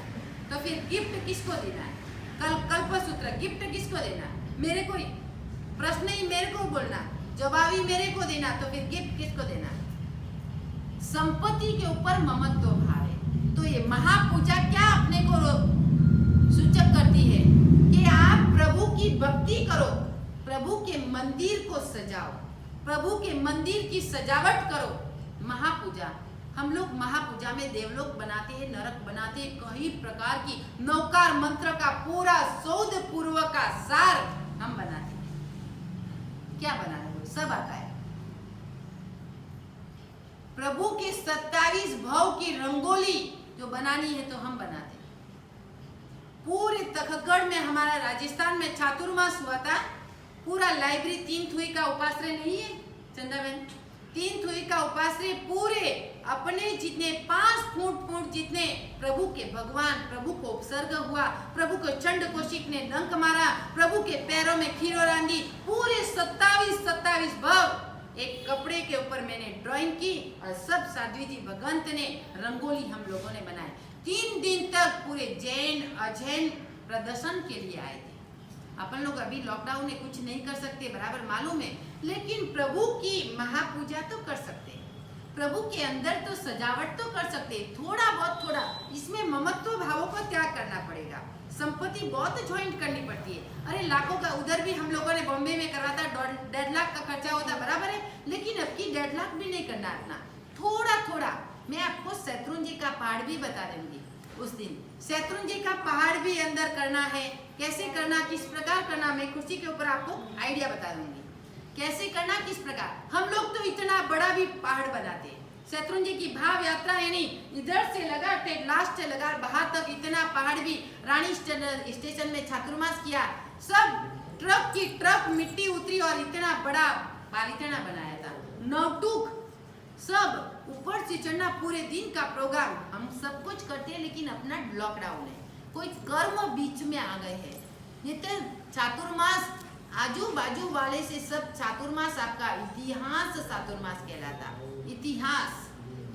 तो फिर गिफ्ट किसको देना है? कल्पसूत्र गिफ्ट किसको देना? मेरे को ही। प्रश्न ही मेरे को बोलना, जवाब ही मेरे को देना, तो फिर गिफ्ट किसको देना? संपत्ति के ऊपर ममत्व भाव है। तो ये महापूजा क्या अपने को सूचक करती है कि आप प्रभु की भक्ति करो, प्रभु के मंदिर को सजाओ, प्रभु के मंदिर की सजावट करो। महापूजा, हम लोग महापूजा में देवलोक बनाते हैं, नरक बनाते हैं, कई प्रकार की नौकार मंत्र का पूरा सौद पूर्व का सार हम बनाते हैं। क्या बनाना है सब आता है। प्रभु के 27 भाव की रंगोली जो बनानी है तो हम बनाते हैं। पूरे तखतगढ़ में, हमारा राजस्थान में चातुर्मास हुआ था, पूरा लाइब्रेरी 3 थुई का उपाश्रय नहीं है चंदा बहन, 3 थुई का उपाश्रय पूरे अपने जितने 5 फुट जितने प्रभु के भगवान, प्रभु को उपसर्ग हुआ, प्रभु को चंड कौशिक ने डंक मारा, प्रभु के पैरों में खीरो रांधी, पूरे 27 भाव एक कपड़े के ऊपर मैंने ड्राइंग की और सब साध्वी जी भगवंत ने रंगोली हम लोगों ने बनाए। 3 दिन तक पूरे जैन अजैन प्रदर्शन के लिए आए थे। अपन लोग अभी लॉकडाउन में कुछ नहीं कर सकते, बराबर मालूम है, लेकिन प्रभु की महापूजा तो कर सकते हैं, प्रभु के अंदर तो सजावट तो कर सकते हैं। थोड़ा बहुत, थोड़ा इसमें ममत्व भावों को त्याग करना पड़ेगा, संपत्ति बहुत ज्वाइंट करनी पड़ती है। अरे लाखों का उधर भी हम लोगों ने बॉम्बे में करा था, 1.5 लाख का खर्चा होता, बराबर है, लेकिन अब की 1.5 लाख भी नहीं करना अपना, थोड़ा थोड़ा। मैं आपको शत्रुंजय जी का पहाड़ भी बता दूंगी उस दिन। शत्रुंजय जी का पहाड़ भी अंदर करना है, कैसे करना, किस प्रकार करना, मैं कुर्सी के ऊपर आपको आइडिया बता दूंगी कैसे करना, किस प्रकार। हम लोग तो इतना बड़ा भी पहाड़ बनाते हैं। शत्रुंजय जी की भाव यात्रा यानी इधर से लगा लास्ट से लगा बाहर तक इतना पहाड़ भी रानी स्टेशन में चातुर्मास किया, सब ट्रक की ट्रक मिट्टी उतरी और इतना बड़ा पालितना बनाया था, नौटुक सब ऊपर से चढ़ना, पूरे दिन का प्रोग्राम हम सब कुछ करते हैं, लेकिन अपना लॉकडाउन है, कोई कर्म बीच में आ गए हैं। ये तो चातुर्मास आजू बाजू वाले से सब चातुर्मास आपका इतिहास चातुर्मास कहलाता। इतिहास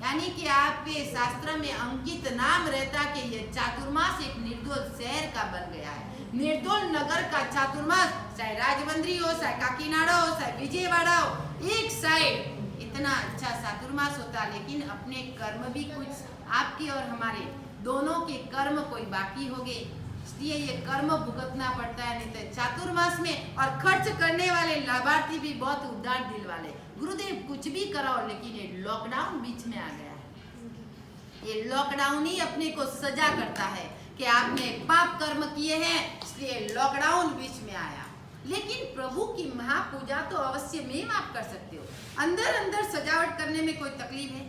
यानी कि आपके शास्त्र में अंकित नाम रहता कि ये चातुर्मास एक निर्दोल शहर का बन गया है, निर्दोल नगर का चातुर्मास, चाहे राजबंदरी हो, चाहे काकीनाडा हो, चाहे विजयवाड़ा हो, एक साइड इतना अच्छा चातुर्मास होता, लेकिन अपने कर्म भी कुछ आपके और हमारे दोनों के कर्म कोई बाकी हो गए, इसलिए ये कर्म भुगतना पड़ता है। नहीं तो चातुर्मास में और खर्च करने वाले लाभार्थी भी बहुत उदार दिल वाले, गुरुदेव कुछ भी कराओ, लेकिन ये लॉकडाउन बीच में आ गया है। ये लॉकडाउन ही अपने को सजा करता है कि आपने पाप कर्म किए हैं, इसलिए लॉकडाउन बीच में आया। लेकिन प्रभु की महापूजा तो अवश्य में आप कर सकते हो। अंदर अंदर सजावट करने में कोई तकलीफ है?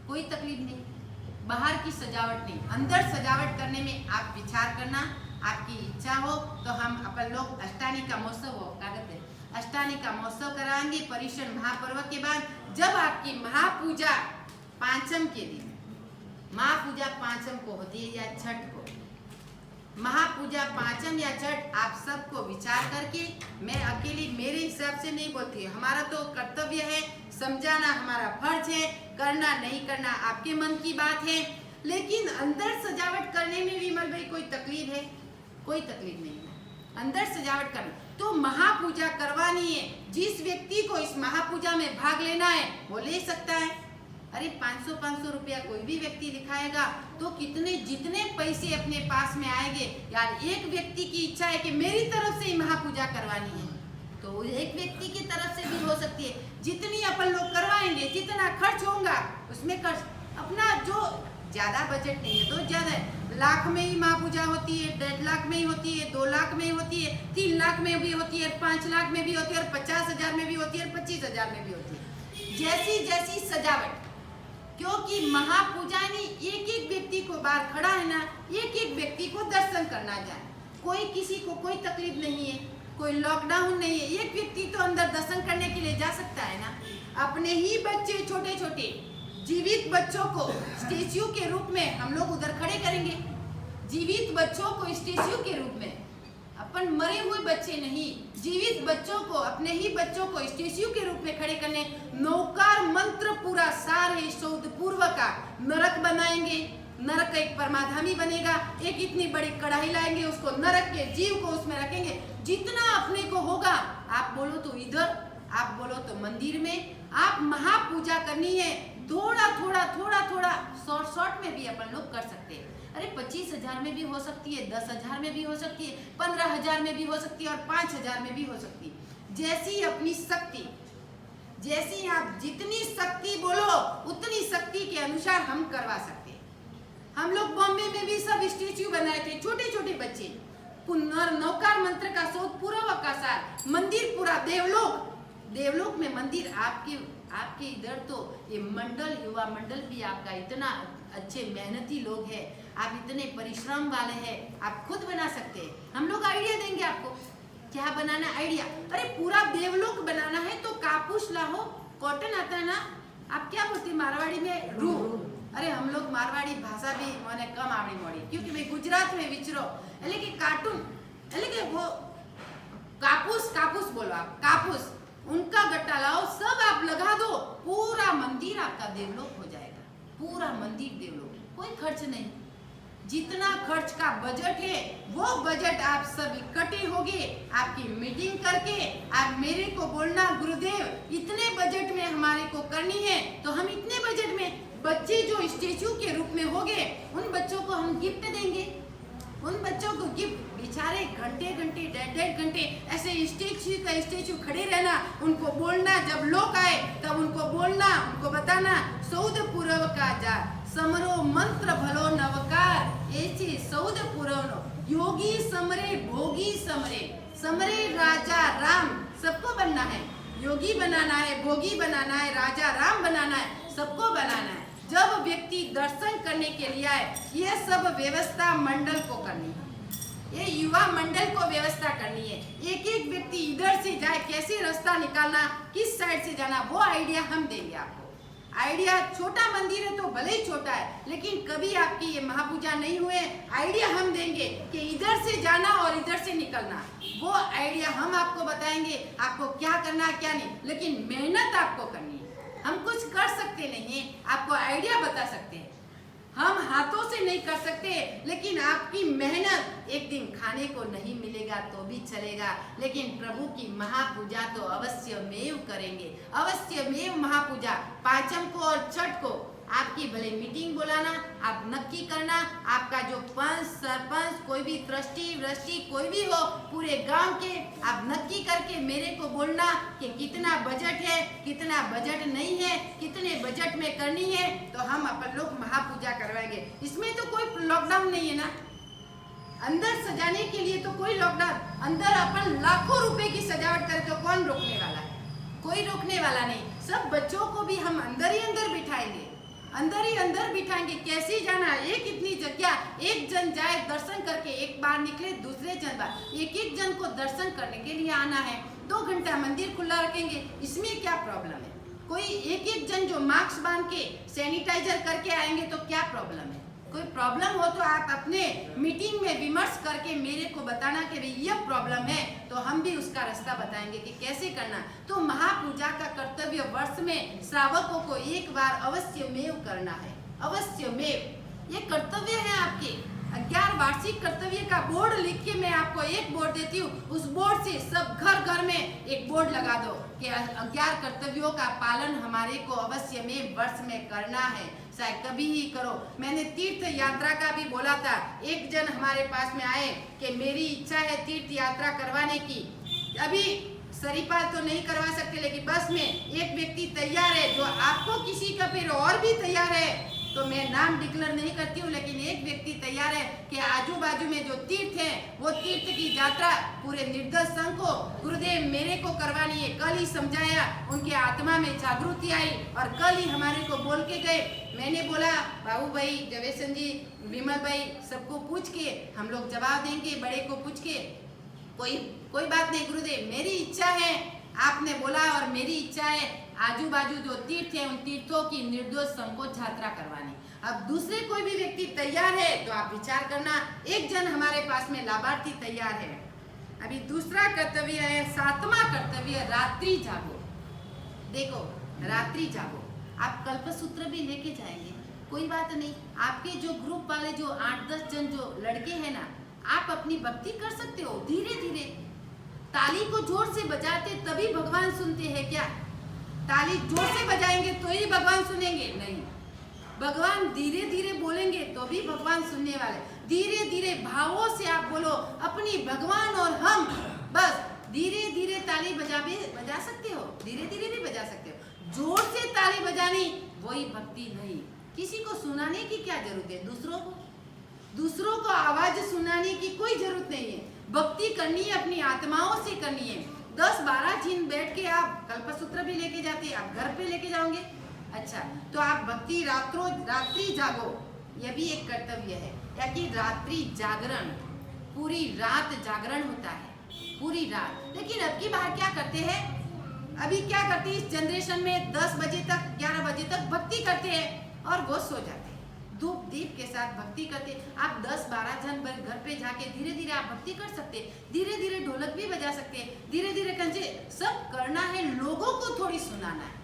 कोई तकलीफ नहीं, बाहर की सजावट नहीं, अंदर सजावट करने में आप विचार करना, आपकी इच्छा हो तो हम अपन लोग अष्टानी का महोत्सव हो क्या कहते हैं, अष्टानी का महोत्सव कराएंगे परिषद महापर्व के बाद। जब आपकी महापूजा पांचम के दिन, महापूजा पांचम को होती है या छठ को, महापूजा पांचम या छठ, आप सबको विचार करके, मैं अकेली मेरे हिसाब से नहीं बोलती, हमारा तो कर्तव्य है, समझाना हमारा फर्ज है, करना नहीं करना आपके मन की बात है, लेकिन अंदर सजावट करने में विमल भाई कोई तकलीफ है? कोई तकलीफ नहीं है। अंदर सजावट करना तो महापूजा करवानी है, जिस व्यक्ति को इस महापूजा में भाग लेना है वो ले सकता है। अरे 500 रुपया कोई भी व्यक्ति दिखाएगा तो कितने जितने पैसे अपने पास में आएंगे। यार एक व्यक्ति की इच्छा है कि मेरी तरफ से ही महापूजा करवानी है, तो एक व्यक्ति की तरफ से भी हो सकती है। जितनी अपन लोग करवाएंगे, जितना खर्च होगा उसमें खर्च अपना, जो ज्यादा बजट नहीं है तो ज्यादा है, लाख में ही महापूजा होती है, 1.5 लाख में ही होती है, 2 लाख में ही होती है, 3 लाख में भी होती है, 5 लाख में भी होती है, और 50,000 में भी होती है, 25,000 में भी होती है, जैसी जैसी सजावट। क्योंकि महापूजा ने एक एक व्यक्ति को बाहर खड़ा है ना, एक एक व्यक्ति को दर्शन करना जाए, कोई किसी को कोई तकलीफ नहीं है, कोई लॉकडाउन नहीं है, एक व्यक्ति तो अंदर दर्शन करने के लिए जा सकता है ना। अपने ही बच्चे छोटे छोटे जीवित बच्चों को स्टेच्यू के रूप में हम लोग उधर खड़े करेंगे, जीवित बच्चों को स्टेच्यू के रूप में, अपन मरे हुए बच्चे नहीं, जीवित बच्चों को, अपने ही बच्चों को स्टेच्यू के रूप में खड़े करने, नौकार मंत्र पूरा सार है शौद पूर्व का, नरक बनाएंगे, नरक एक परमाधामी बनेगा, एक इतनी बड़ी कढ़ाई लाएंगे, उसको नरक के जीव को उसमें रखेंगे, जितना अपने को होगा। आप बोलो तो इधर, आप बोलो तो मंदिर में, आप महापूजा करनी है, थोड़ा थोड़ा शॉर्ट में भी अपन लोग कर सकते हैं। अरे 25,000 में भी हो सकती है, 10,000 में भी हो सकती है, 15,000 में भी हो सकती है और 5,000 में भी हो सकती है। जैसी अपनी शक्ति, जैसी आप जितनी शक्ति बोलो उतनी शक्ति के अनुसार हम करवा सकते हैं। हम लोग बॉम्बे में भी सब स्टेच्यू बनाए थे, छोटे छोटे बच्चे। नौकार मंत्र का शोध पूरा वकासार, मंदिर पूरा देवलोक में मंदिर। आपके इधर तो ये मंडल, युवा मंडल भी आपका इतना अच्छे मेहनती लोग हैं, आप इतने परिश्रम वाले हैं, आप खुद बना सकते हैं। हम लोग आइडिया देंगे आपको क्या बनाना, आइडिया। अरे पूरा देवलोक बनाना है तो कापूस लाहो, कॉटन आता है ना, आप क्या बोलते हैं मारवाड़ी में, रू। अरे हम लोग मारवाड़ी भाषा भी मैंने कम आवड़ी मोड़ी, क्योंकि मैं गुजरात में विचरो, એટલે કે कार्टून, એટલે કે वो कापूस बोलो आप, कापूस, उनका गट्टा लाओ, सब आप लगा दो, पूरा मंदिर आपका देवलोक हो जाएगा। पूरा मंदिर देवलोक, कोई खर्च नहीं। जितना खर्च का बजट है वो बजट आप सब इकट्ठे होगे, आपकी मीटिंग करके आप मेरे को बोलना, गुरुदेव इतने बजट में हमारे को करनी है, तो हम इतने बजट में बच्चे जो स्टेच्यू के रूप में होंगे उन बच्चों को हम गिफ्ट देंगे। उन बच्चों को गिफ्ट, बेचारे घंटे घंटे 1.5 घंटे ऐसे स्टेच्यू खड़े रहना, उनको बोलना, जब लोग आए तब उनको बोलना, उनको बताना, सौद पूर्व का जा समरो मंत्र भलो नवकार, ऐसे सौद पूर्व योगी समरे भोगी समरे राजा राम, सबको बनना है, योगी बनाना है, भोगी बनाना है, राजा राम बनाना है, सबको बनाना है। जब व्यक्ति दर्शन करने के लिए आए, ये सब व्यवस्था मंडल को करनी है, ये युवा मंडल को व्यवस्था करनी है। एक एक व्यक्ति इधर से जाए, कैसे रास्ता निकालना, किस साइड से जाना, वो आइडिया हम देंगे आपको। आइडिया, छोटा मंदिर है तो भले ही छोटा है, लेकिन कभी आपकी ये महापूजा नहीं हुए, आइडिया हम देंगे कि इधर से जाना और इधर से निकलना, वो आइडिया हम आपको बताएंगे, आपको क्या करना क्या नहीं, लेकिन मेहनत आपको करनी है। हम कुछ कर सकते नहीं है, आपको आइडिया बता सकते हैं, हम हाथों से नहीं कर सकते, लेकिन आपकी मेहनत, एक दिन खाने को नहीं मिलेगा तो भी चलेगा, लेकिन प्रभु की महापूजा तो अवश्य मेव करेंगे, अवश्य मेव महापूजा। पांचम को और छठ को आपकी भले मीटिंग बुलाना, आप नक्की करना, आपका जो पंच सरपंच कोई भी ट्रस्टी कोई भी हो, पूरे गांव के आप नक्की करके मेरे को बोलना कि कितना बजट है, कितना बजट नहीं है, कितने बजट में करनी है, तो हम अपन लोग महापूजा करवाएंगे। इसमें तो कोई लॉकडाउन नहीं है ना, अंदर सजाने के लिए तो कोई लॉकडाउन, अंदर अपन लाखों रुपए की सजावट करें तो कौन रोकने वाला है, कोई रोकने वाला नहीं। सब बच्चों को भी हम अंदर ही अंदर बिठाएंगे, अंदर ही अंदर बिठाएंगे। कैसे जाना, एक इतनी जगह, एक जन जाए दर्शन करके, एक बार निकले दूसरे जन बार, एक जन को दर्शन करने के लिए आना है, 2 घंटा मंदिर खुला रखेंगे, इसमें क्या प्रॉब्लम है। कोई एक जन जो मास्क बांध के सैनिटाइजर करके आएंगे तो क्या प्रॉब्लम है। कोई प्रॉब्लम हो तो आप अपने मीटिंग में विमर्श करके मेरे को बताना कि भाई ये प्रॉब्लम है, तो हम भी उसका रास्ता बताएंगे कि कैसे करना। तो महापूजा का कर्तव्य वर्ष में श्रावकों को एक बार अवश्य मेव करना है, अवश्य मेव, ये कर्तव्य है आपके। 11 वार्षिक कर्तव्य का बोर्ड लिख के मैं आपको एक बोर्ड देती हूँ, उस बोर्ड से सब घर घर में एक बोर्ड लगा दो कि 11 कर्तव्यों का पालन हमारे को अवश्य में वर्ष में करना है, चाहे कभी ही करो। मैंने तीर्थ यात्रा का भी बोला था, एक जन हमारे पास में आए कि मेरी इच्छा है तीर्थ यात्रा करवाने की, अभी शरीफा तो नहीं करवा सकते, लेकिन बस में एक व्यक्ति तैयार है, जो आपको किसी का फिर और भी तैयार है, तो मैं नाम डिक्लेयर नहीं करती हूँ, लेकिन एक व्यक्ति तैयार है कि आजू बाजू में जो तीर्थ है वो तीर्थ की यात्रा पूरे निर्दल संघ को गुरुदेव मेरे को करवानी है। कल ही समझाया, उनके आत्मा में जागृति आई और कल ही हमारे को बोल के गए। मैंने बोला बाबू भाई, जवेसन जी, विमल भाई, सबको पूछ के हम लोग जवाब देंगे, बड़े को पूछ के, कोई बात नहीं गुरुदेव, मेरी इच्छा है, आपने बोला और मेरी इच्छा है आजू बाजू जो तीर्थ है उन तीर्थों की निर्दोष संकोच यात्रा करवानी। अब दूसरे कोई भी व्यक्ति तैयार है तो आप विचार करना। एक जन हमारे पास में लाभार्थी तैयार है। अभी दूसरा कर्तव्य है, 7वां कर्तव्य, रात्रि जागो। देखो रात्रि जागो, आप कल्पसूत्र भी लेके जाएंगे, कोई बात नहीं। आपके जो ग्रुप वाले जो 8-10 जन जो लड़के हैं ना, आप अपनी भक्ति कर सकते हो धीरे धीरे। ताली को जोर से बजाते तभी भगवान सुनते हैं क्या? ताली जोर से बजाएंगे तो ही भगवान सुनेंगे? नहीं। भगवान धीरे धीरे बोलेंगे तो भी भगवान सुनने वाले। धीरे धीरे भावों से आप बोलो अपनी भगवान और हम, बस धीरे धीरे ताली बजा सकते हो, धीरे धीरे भी बजा सकते हो। जोर से ताली बजानी वही भक्ति नहीं। किसी को सुनाने की क्या जरूरत है? दूसरों को आवाज सुनाने की कोई जरूरत नहीं है। भक्ति करनी है अपनी आत्माओं से करनी है। 10-12 दिन बैठ के आप कल्पसूत्र भी लेके जाते हैं, आप घर पे लेके जाओगे। अच्छा, तो आप भक्ति रात्रि जागो, यह भी एक कर्तव्य है। या कि रात्रि जागरण, पूरी रात जागरण होता है, पूरी रात। लेकिन अब की बार क्या करते हैं, अभी क्या करते हैं इस जनरेशन में, 10 बजे तक 11 बजे तक भक्ति करते हैं और वो सो जाते हैं। धूप दीप के साथ भक्ति करते। आप 10-12 जन घर पे जाके धीरे धीरे आप भक्ति कर सकते हैं, धीरे धीरे ढोलक भी बजा सकते हैं, धीरे धीरे कंजे सब करना है। लोगों को थोड़ी सुनाना है,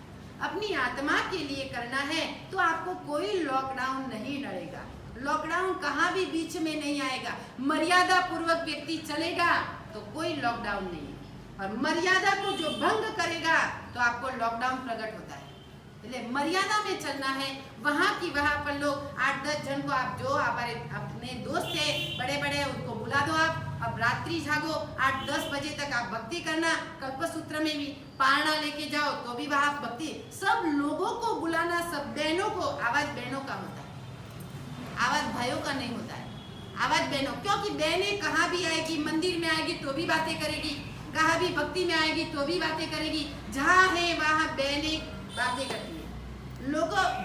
अपनी आत्मा के लिए करना है। तो आपको कोई लॉकडाउन नहीं लड़ेगा, लॉकडाउन कहाँ भी बीच में नहीं आएगा। मर्यादा पूर्वक व्यक्ति चलेगा तो कोई लॉकडाउन नहीं है, और मर्यादा को जो भंग करेगा तो आपको लॉकडाउन प्रकट होता है। इसलिए मर्यादा में चलना है। वहाँ की वहाँ पर लोग 8-10 जन को आप जो हमारे अपने दोस्त है बड़े बड़े उनको बुला दो। आप अब रात्रि जागो, 8-10 बजे तक आप भक्ति करना। कल्पसूत्र में भी पारना लेके जाओ तो भी वहाँ भक्ति। सब लोगों को बुलाना, सब बहनों को। आवाज बहनों का होता है, आवाज भाइयों का नहीं होता है, आवाज बहनों। क्योंकि बहनें कहाँ भी आएगी, मंदिर में आएगी तो भी बातें करेगी, कहाँ भी भक्ति में आएगी तो भी बातें करेगी। जहाँ है वहाँ बहनें बातें करती है।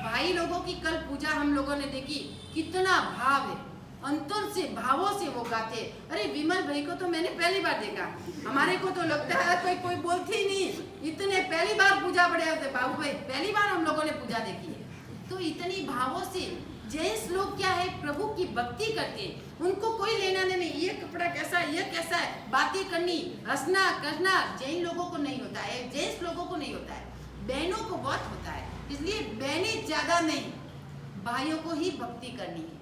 भाई लोगों की कल पूजा हम लोगों ने देखी, कितना भाव है, अंतर से भावों से वो गाते। अरे विमल भाई को तो मैंने पहली बार देखा, हमारे को तो लगता है कोई बोलती ही नहीं, इतने पहली बार पूजा बड़े होते। बाबू भाई पहली बार हम लोगों ने पूजा देखी है। तो इतनी भावों से जेंट्स लोग क्या है, प्रभु की भक्ति करते हैं। उनको कोई लेना नहीं, ये कपड़ा कैसा है, ये कैसा है, बातें करनी, हंसना करना जैन लोगों को नहीं होता है, जेंट्स लोगों को नहीं होता है, बहनों को बहुत होता है। इसलिए बहनें ज्यादा नहीं, भाइयों को ही भक्ति करनी है।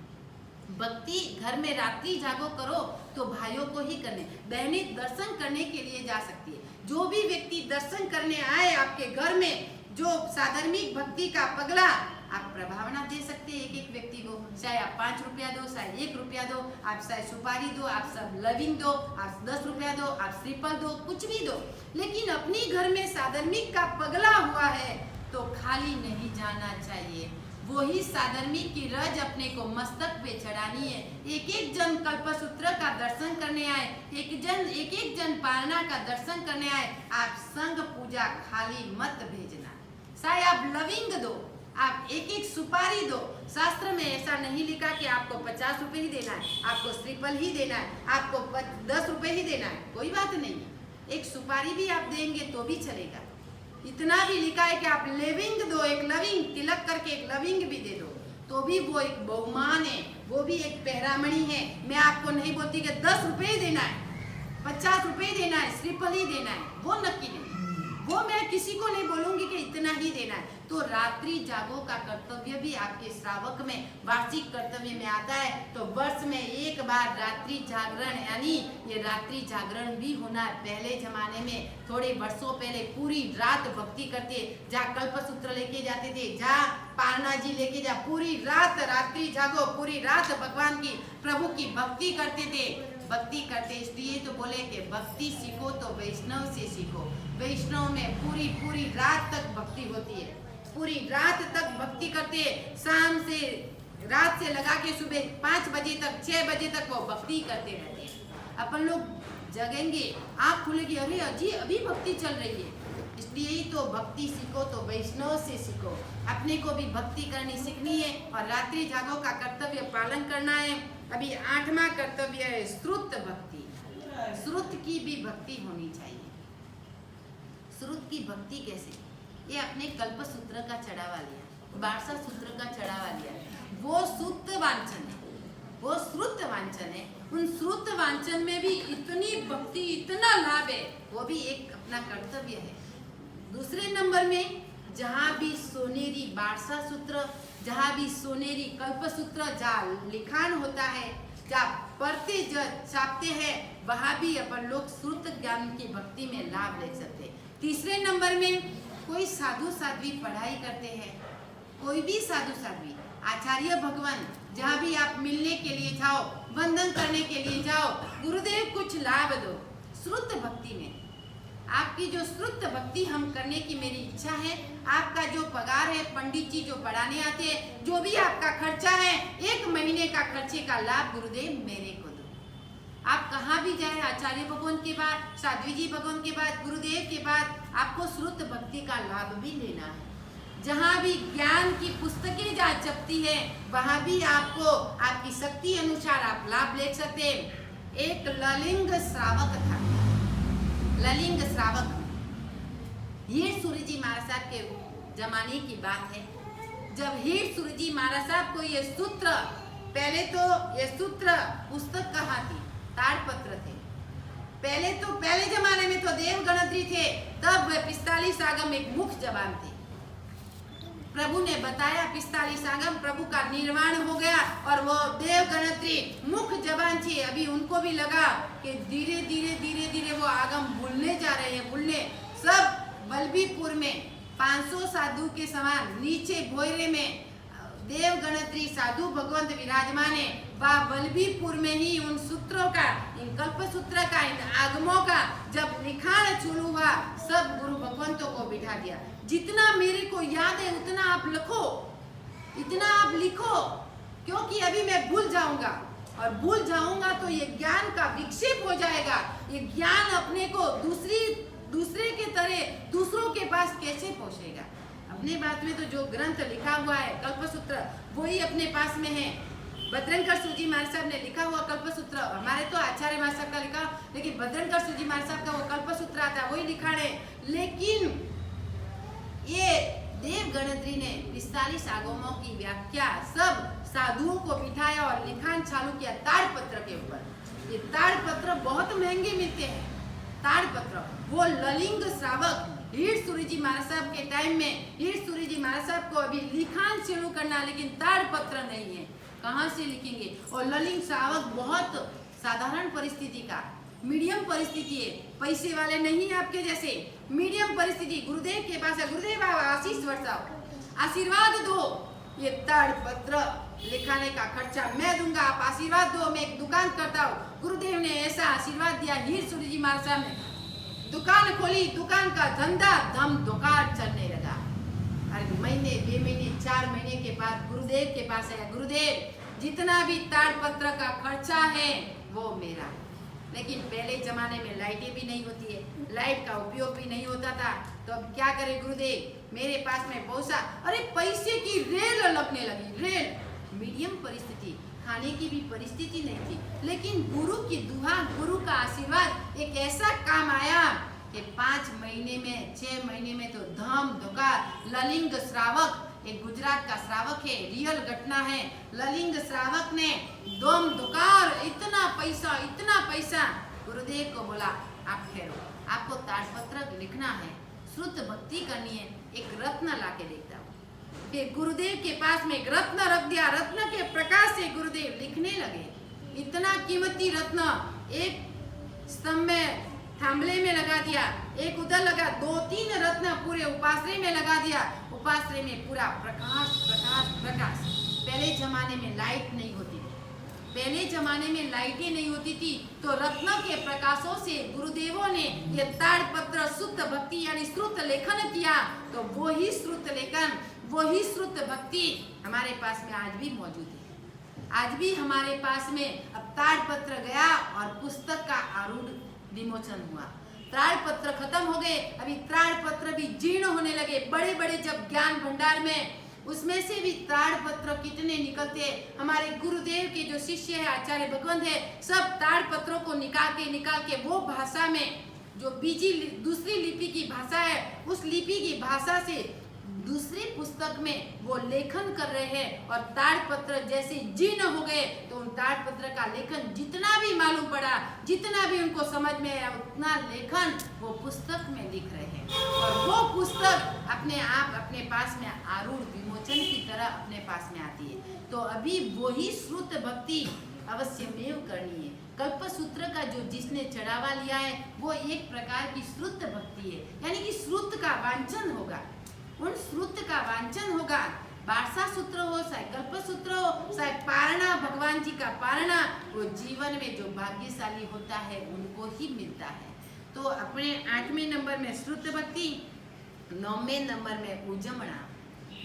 भक्ति घर में रात्रि जागो करो तो भाइयों को ही करने। बहनें दर्शन करने के लिए जा सकती है। जो भी व्यक्ति दर्शन करने आए आपके घर में, जो साधर्मिक भक्ति का पगला, आप प्रभावना दे सकते हैं एक व्यक्ति को। चाहे आप 5 रुपया दो, चाहे 1 रुपया दो, आप चाहे सुपारी दो, आप सब लविंग दो, आप 10 रुपया दो, आप श्रीफल दो, कुछ भी दो। लेकिन अपनी घर में साधर्मिक का पगला हुआ है तो खाली नहीं जाना चाहिए। वही साधर्मिक की रज अपने को मस्तक पे चढ़ानी है। एक जन कल्पसूत्र का दर्शन करने आए, एक जन पालना का दर्शन करने आए। आप संग पूजा खाली मत भेजना। चाहे आप लविंग दो, आप एक सुपारी दो। शास्त्र में ऐसा नहीं लिखा कि आपको 50 रुपए ही देना है, आपको श्रीफल ही देना है, आपको 10 रुपए ही देना है, कोई बात नहीं है। एक सुपारी भी आप देंगे तो भी चलेगा। इतना भी लिखा है कि आप लविंग दो, एक लविंग तिलक करके एक लविंग भी दे दो तो भी वो एक बहुमान है, वो भी एक पहरामणि है। मैं आपको नहीं बोलती कि 10 रुपए ही देना है, 50 रुपए ही देना है, श्रीफल ही देना है, वो नक्की नहीं। वो मैं किसी को नहीं बोलूंगी कि इतना ही देना है। तो रात्रि जागो का कर्तव्य भी आपके श्रावक में वार्षिक कर्तव्य में आता है। तो वर्ष में एक बार रात्रि जागरण, यानी ये रात्रि जागरण भी होना है। पहले जमाने में थोड़े वर्षों पहले पूरी रात भक्ति करते, जहाँ कल्पसूत्र लेके जाते थे, जहाँ पालना जी लेके जा, पूरी रात रात्रि जागो, पूरी रात भगवान की प्रभु की भक्ति करते थे। भक्ति करते इसलिए तो बोले कि भक्ति सीखो तो वैष्णव से सीखो। वैष्णव में पूरी रात तक भक्ति होती है, पूरी रात तक भक्ति करते। शाम से रात से लगा के सुबह 5 बजे तक 6 बजे तक वो भक्ति करते रहते हैं। अपन लोग जगेंगे, आँख खुलेगी, अरे अजी अभी भक्ति चल रही है। इसलिए ही तो भक्ति सीखो तो वैष्णव से सीखो। अपने को भी भक्ति करनी सीखनी है और रात्रि जागो का कर्तव्य पालन करना है। अभी 8वां कर्तव्य है श्रुत भक्ति। श्रुत की भी भक्ति होनी चाहिए। श्रुत की भक्ति कैसे? ये अपने कल्पसूत्र का चढ़ावा लिया, बारसा सूत्र का चढ़ावा लिया, वो शुद्ध वांचन है, वो श्रुत वांचन है। उन श्रुत वांचन में भी इतनी भक्ति, इतना लाभ है, वो भी एक अपना कर्तव्य है। दूसरे नंबर में जहाँ भी सोनेरी बारसा सूत्र, जहाँ भी सोनेरी कल्पसूत्र, जहाँ लिखान होता है, जहाँ पढ़ते छापते हैं, वहाँ भी अपन लोग श्रुत ज्ञान की भक्ति में लाभ ले सकते हैं। तीसरे नंबर में कोई साधु साध्वी पढ़ाई करते हैं, कोई भी साधु साध्वी, आचार्य भगवान जहाँ भी आप मिलने के लिए जाओ, वंदन करने के लिए जाओ, गुरुदेव कुछ लाभ दो। श्रुत भक्ति में आपकी जो श्रुत भक्ति हम करने की मेरी इच्छा है। आपका जो पगार है, पंडित जी जो पढ़ाने आते हैं, जो भी आपका खर्चा है, 1 महीने का खर्चे का लाभ गुरुदेव मेरे को दो। आप कहाँ भी जाए, आचार्य भगवान के बाद, साध्वी जी भगवान के बाद, गुरुदेव के बाद, आपको श्रुत भक्ति का लाभ भी लेना है। जहाँ भी ज्ञान की पुस्तकें जहाँ छपती है, वहाँ भी आपको आपकी शक्ति अनुसार आप लाभ ले सकते हैं। एक ललिंग श्रावक था, ललिंग श्रावक, हीर सूरी जी महाराज साहब के जमाने की बात है, जब हीर सूरी जी महाराज साहब को ये सूत्र, पहले तो ये सूत्र पुस्तक कहाँ थी, ताड़पत्र थे। पहले जमाने में तो देव गणत्री थे, तब 45 आगम एक मुख्य जबान थी। प्रभु ने बताया 45 आगम, प्रभु का निर्वाण हो गया और वो देव गणत्री मुख्य जबान थी। अभी उनको भी लगा कि धीरे धीरे वो आगम भूलने जा रहे हैं, भूलने। सब बलबीपुर में 500 साधु के समान नीचे भोयरे में देव गणत्री साधु भगवंत विराजमान है। वह बलबीपुर में ही उन सूत्रों का, इन कल्प सूत्र का, इन आगमों का जब लिखान शुरू हुआ, सब गुरु भगवंतों को बिठा दिया। जितना मेरे को याद है उतना आप लिखो, इतना आप लिखो, क्योंकि अभी मैं भूल जाऊंगा, और भूल जाऊंगा तो ये ज्ञान का विक्षेप हो जाएगा। ये ज्ञान अपने को दूसरे के तरह दूसरों के पास कैसे पहुंचेगा। अपने बात में तो जो ग्रंथ लिखा हुआ है कल्पसूत्र, वही अपने पास में है। भद्रंकर सूजी महाराज साहब ने लिखा हुआ कल्पसूत्र, हमारे तो आचार्य महाराज साहब का लिखा, लेकिन भद्रंकर सूजी महाराज साहब का वो कल्पसूत्र आता, वही लिखा है। लेकिन ये देव गणत्री ने 45 आगमों की व्याख्या सब साधुओं को बिठाया और लिखान चालू किया ताड़पत्र के ऊपर। ये ताड़पत्र बहुत महंगे मिलते हैं। ताड़पत्र, वो ललिंग श्रावक हीर सूरी जी महाराज साहब के टाइम में, हीर सूरी जी महाराज साहब को अभी लिखान शुरू करना, लेकिन ताड़पत्र नहीं है, कहाँ से लिखेंगे। और ललिंग श्रावक बहुत साधारण परिस्थिति का, मीडियम परिस्थिति है, पैसे वाले नहीं आपके जैसे, मीडियम परिस्थिति। गुरुदेव के पास है, गुरुदेव आशीष बरसाओ, आशीर्वाद दो। ये ताड़पत्र लिखाने का खर्चा मैं दूंगा, आप आशीर्वाद दो, मैं एक दुकान करता हूँ। गुरुदेव ने ऐसा आशीर्वाद दिया। हीर सूरी जी महाराज साहब ने दुकान खोली, दुकान का धंधा धम धोकार चलने लगा। अरे महीने, 2 महीने, 4 महीने के बाद गुरुदेव के पास आया, गुरुदेव जितना भी ताड़पत्र का खर्चा है वो मेरा। लेकिन पहले जमाने में लाइटें भी नहीं होती है, लाइट का उपयोग भी नहीं होता था, तो अब क्या करे गुरुदेव, मेरे पास में बहुत सा, अरे पैसे की रेल लगने लगी, रेल। मीडियम परिस्थिति, खाने की भी परिस्थिति नहीं थी, लेकिन गुरु की दुआ, गुरु का आशीर्वाद एक ऐसा काम आया कि 5 महीने में, 6 महीने में तो धम धोकार। ललिंग श्रावक, एक गुजरात का श्रावक है, रियल घटना है। ललिंग श्रावक ने दम धोकार इतना पैसा गुरुदेव को बोला, आप ठहरो, आपको ताड़पत्र लिखना है, श्रुत भक्ति करनी है, एक रत्न ला के देखता हूँ। कि गुरुदेव के पास में एक रत्न रख दिया, रत्न के प्रकाश से गुरुदेव लिखने लगे। इतना कीमती रत्न एक स्तंभ में, थांबले में लगा दिया, एक उधर लगा, 2-3 रत्न पूरे उपाश्रय में लगा दिया। उपाश्रय में पूरा प्रकाश प्रकाश प्रकाश। पहले जमाने में लाइट नहीं होती थी, पहले जमाने में लाइटें नहीं होती थी, तो रत्न के प्रकाशों से गुरुदेवों ने ये ताड़पत्र शुद्ध भक्ति यानी श्रुत लेखन किया। तो वही श्रुत लेखन, वही श्रुत भक्ति हमारे पास में आज भी मौजूद है। आज भी हमारे पास में अब ताड़पत्र गया और पुस्तक का आरूढ़ विमोचन हुआ। ताड़पत्र खत्म हो गए, अभी ताड़पत्र भी जीर्ण होने लगे। बड़े बड़े जब ज्ञान भंडार में, उसमें से भी ताड़पत्र कितने निकलते हैं। हमारे गुरुदेव के जो शिष्य है आचार्य भगवंत है, सब ताड़पत्रों को निकाल के वो भाषा में, जो बीजी दूसरी लिपि की भाषा है, उस लिपि की भाषा से दूसरी पुस्तक में वो लेखन कर रहे हैं। और ताड़पत्र जैसे जीर्ण हो गए, तो उन ताड़पत्र का लेखन जितना भी मालूम पड़ा, जितना भी उनको समझ में आया, उतना लेखन वो पुस्तक में लिख रहे हैं। और वो पुस्तक अपने आप अपने पास में आरूढ़ विमोचन की तरह अपने पास में आती है। तो अभी वही श्रुत भक्ति अवश्यमेव करनी है। कल्पसूत्र का जो जिसने चढ़ावा लिया है, वो एक प्रकार की श्रुत भक्ति है, यानी कि श्रुत का वांचन होगा, उन श्रुत का वांचन होगा। बारसा सूत्र हो, चाहे कल्प सूत्र हो, चाहे पारणा, भगवान जी का पारणा, वो जीवन में जो भाग्यशाली होता है उनको ही मिलता है। तो अपने 8वें नंबर में श्रुत भक्ति, 9वें नंबर में उजमणा।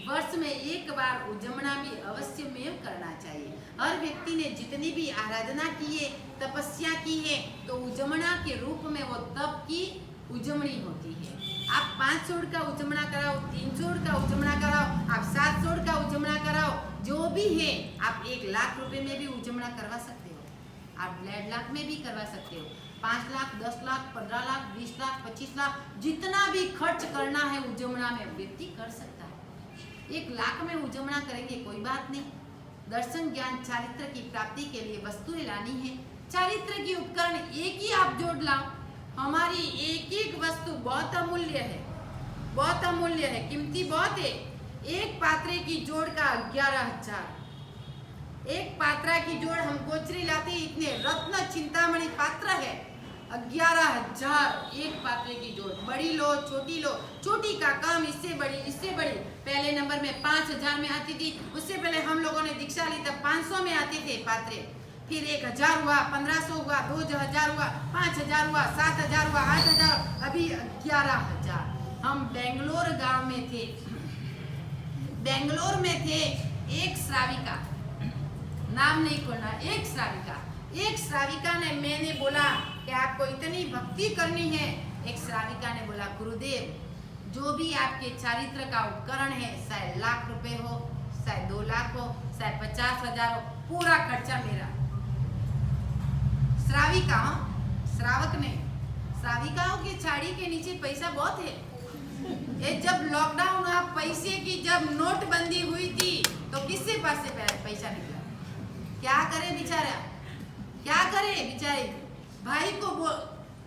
वर्ष में एक बार उजमणा भी अवश्य में करना चाहिए। हर व्यक्ति ने जितनी भी आराधना की है, तपस्या की है, तो उजमणा के रूप में वो तप की उजमणी होती है। आप 5 जोड़ का उजमणा कराओ, 3 जोड़ का उजमणा कराओ, आप 7 जोड़ का उजमणा कराओ, जो भी है, आप 1 लाख रुपए में भी उजमणा करवा सकते हो, आप 1.5 लाख में भी करवा सकते हो, 5 लाख, 10 लाख, 15 लाख, 20 लाख, 25 लाख, जितना भी खर्च करना है उजमणा में व्यक्ति कर सकता है। 1 लाख में उजमणा करेंगे कोई बात नहीं। दर्शन, ज्ञान, चारित्र की प्राप्ति के लिए वस्तुएं लानी है। चारित्र की उपकरण एक ही आप जोड़ लाओ। हमारी एक एक वस्तु बहुत अमूल्य है, बहुत अमूल्य है, कीमती बहुत है। एक पात्रे की जोड़ का 11,000। एक पात्रा की जोड़ हम गोचरी लाते इतने रत्न चिंतामणि पात्र है, 11,000 एक पात्रे की जोड़। बड़ी लो, छोटी लो, छोटी का काम, इससे बड़ी, इससे बड़ी। पहले नंबर में 5,000 में आती थी, उससे पहले हम लोगों ने दीक्षा ली तब 500 में आते थे पात्रे, फिर 1,000 हुआ, 1,500 हुआ, 2,000 हुआ, 5,000 हुआ, 7,000 हुआ, 8,000, अभी 11,000। हम बेंगलोर गांव में थे, बेंगलोर में थे, एक श्राविका, नाम नहीं खोलना, एक श्राविका ने, मैंने बोला कि आपको इतनी भक्ति करनी है। एक श्राविका ने बोला, गुरुदेव जो भी आपके चारित्र का उपकरण है, चाहे लाख रुपए हो, चाहे 2 लाख हो, चाहे 50,000 हो, पूरा खर्चा मेरा। श्राविका, श्रावक ने, श्राविकाओं की छाड़ी के नीचे पैसा बहुत है। ये जब लॉकडाउन हुआ, पैसे की जब नोटबंदी हुई थी, तो किससे पास से पैसा निकला? क्या करे बेचारा, क्या करे बेचारे, भाई को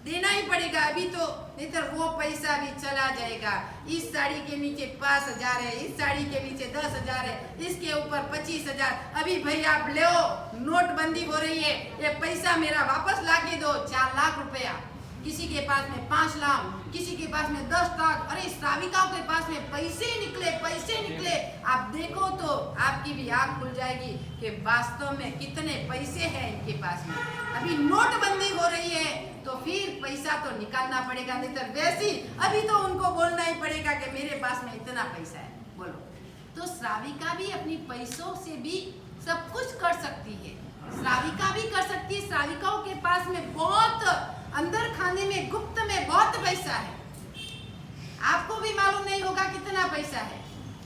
देना ही पड़ेगा अभी तो, नहीं तो वो पैसा भी चला जाएगा। इस साड़ी के नीचे 5,000 है, इस साड़ी के नीचे 10,000 है, इसके ऊपर 25,000। अभी भाई आप ले, नोटबंदी हो रही है, ये पैसा मेरा वापस ला के दो। 4 लाख रुपया, किसी के पास में 5 लाख, किसी के पास में 10 लाख। अरे श्राविकाओं के पास में पैसे निकले, पैसे निकले। आप देखो तो आपकी भी आंख खुल जाएगी कि वास्तव में कितने पैसे हैं इनके पास में। अभी नोटबंदी हो रही है तो फिर पैसा तो निकालना पड़ेगा, नहीं तो वैसी अभी तो उनको बोलना ही पड़ेगा कि मेरे पास में इतना पैसा है, बोलो। तो श्राविका भी अपनी पैसों से भी सब कुछ कर सकती है, श्राविका भी कर सकती है। श्राविकाओं के पास में बहुत अंदर खाने में, गुप्त में बहुत पैसा है। आपको भी मालूम नहीं होगा कितना पैसा है,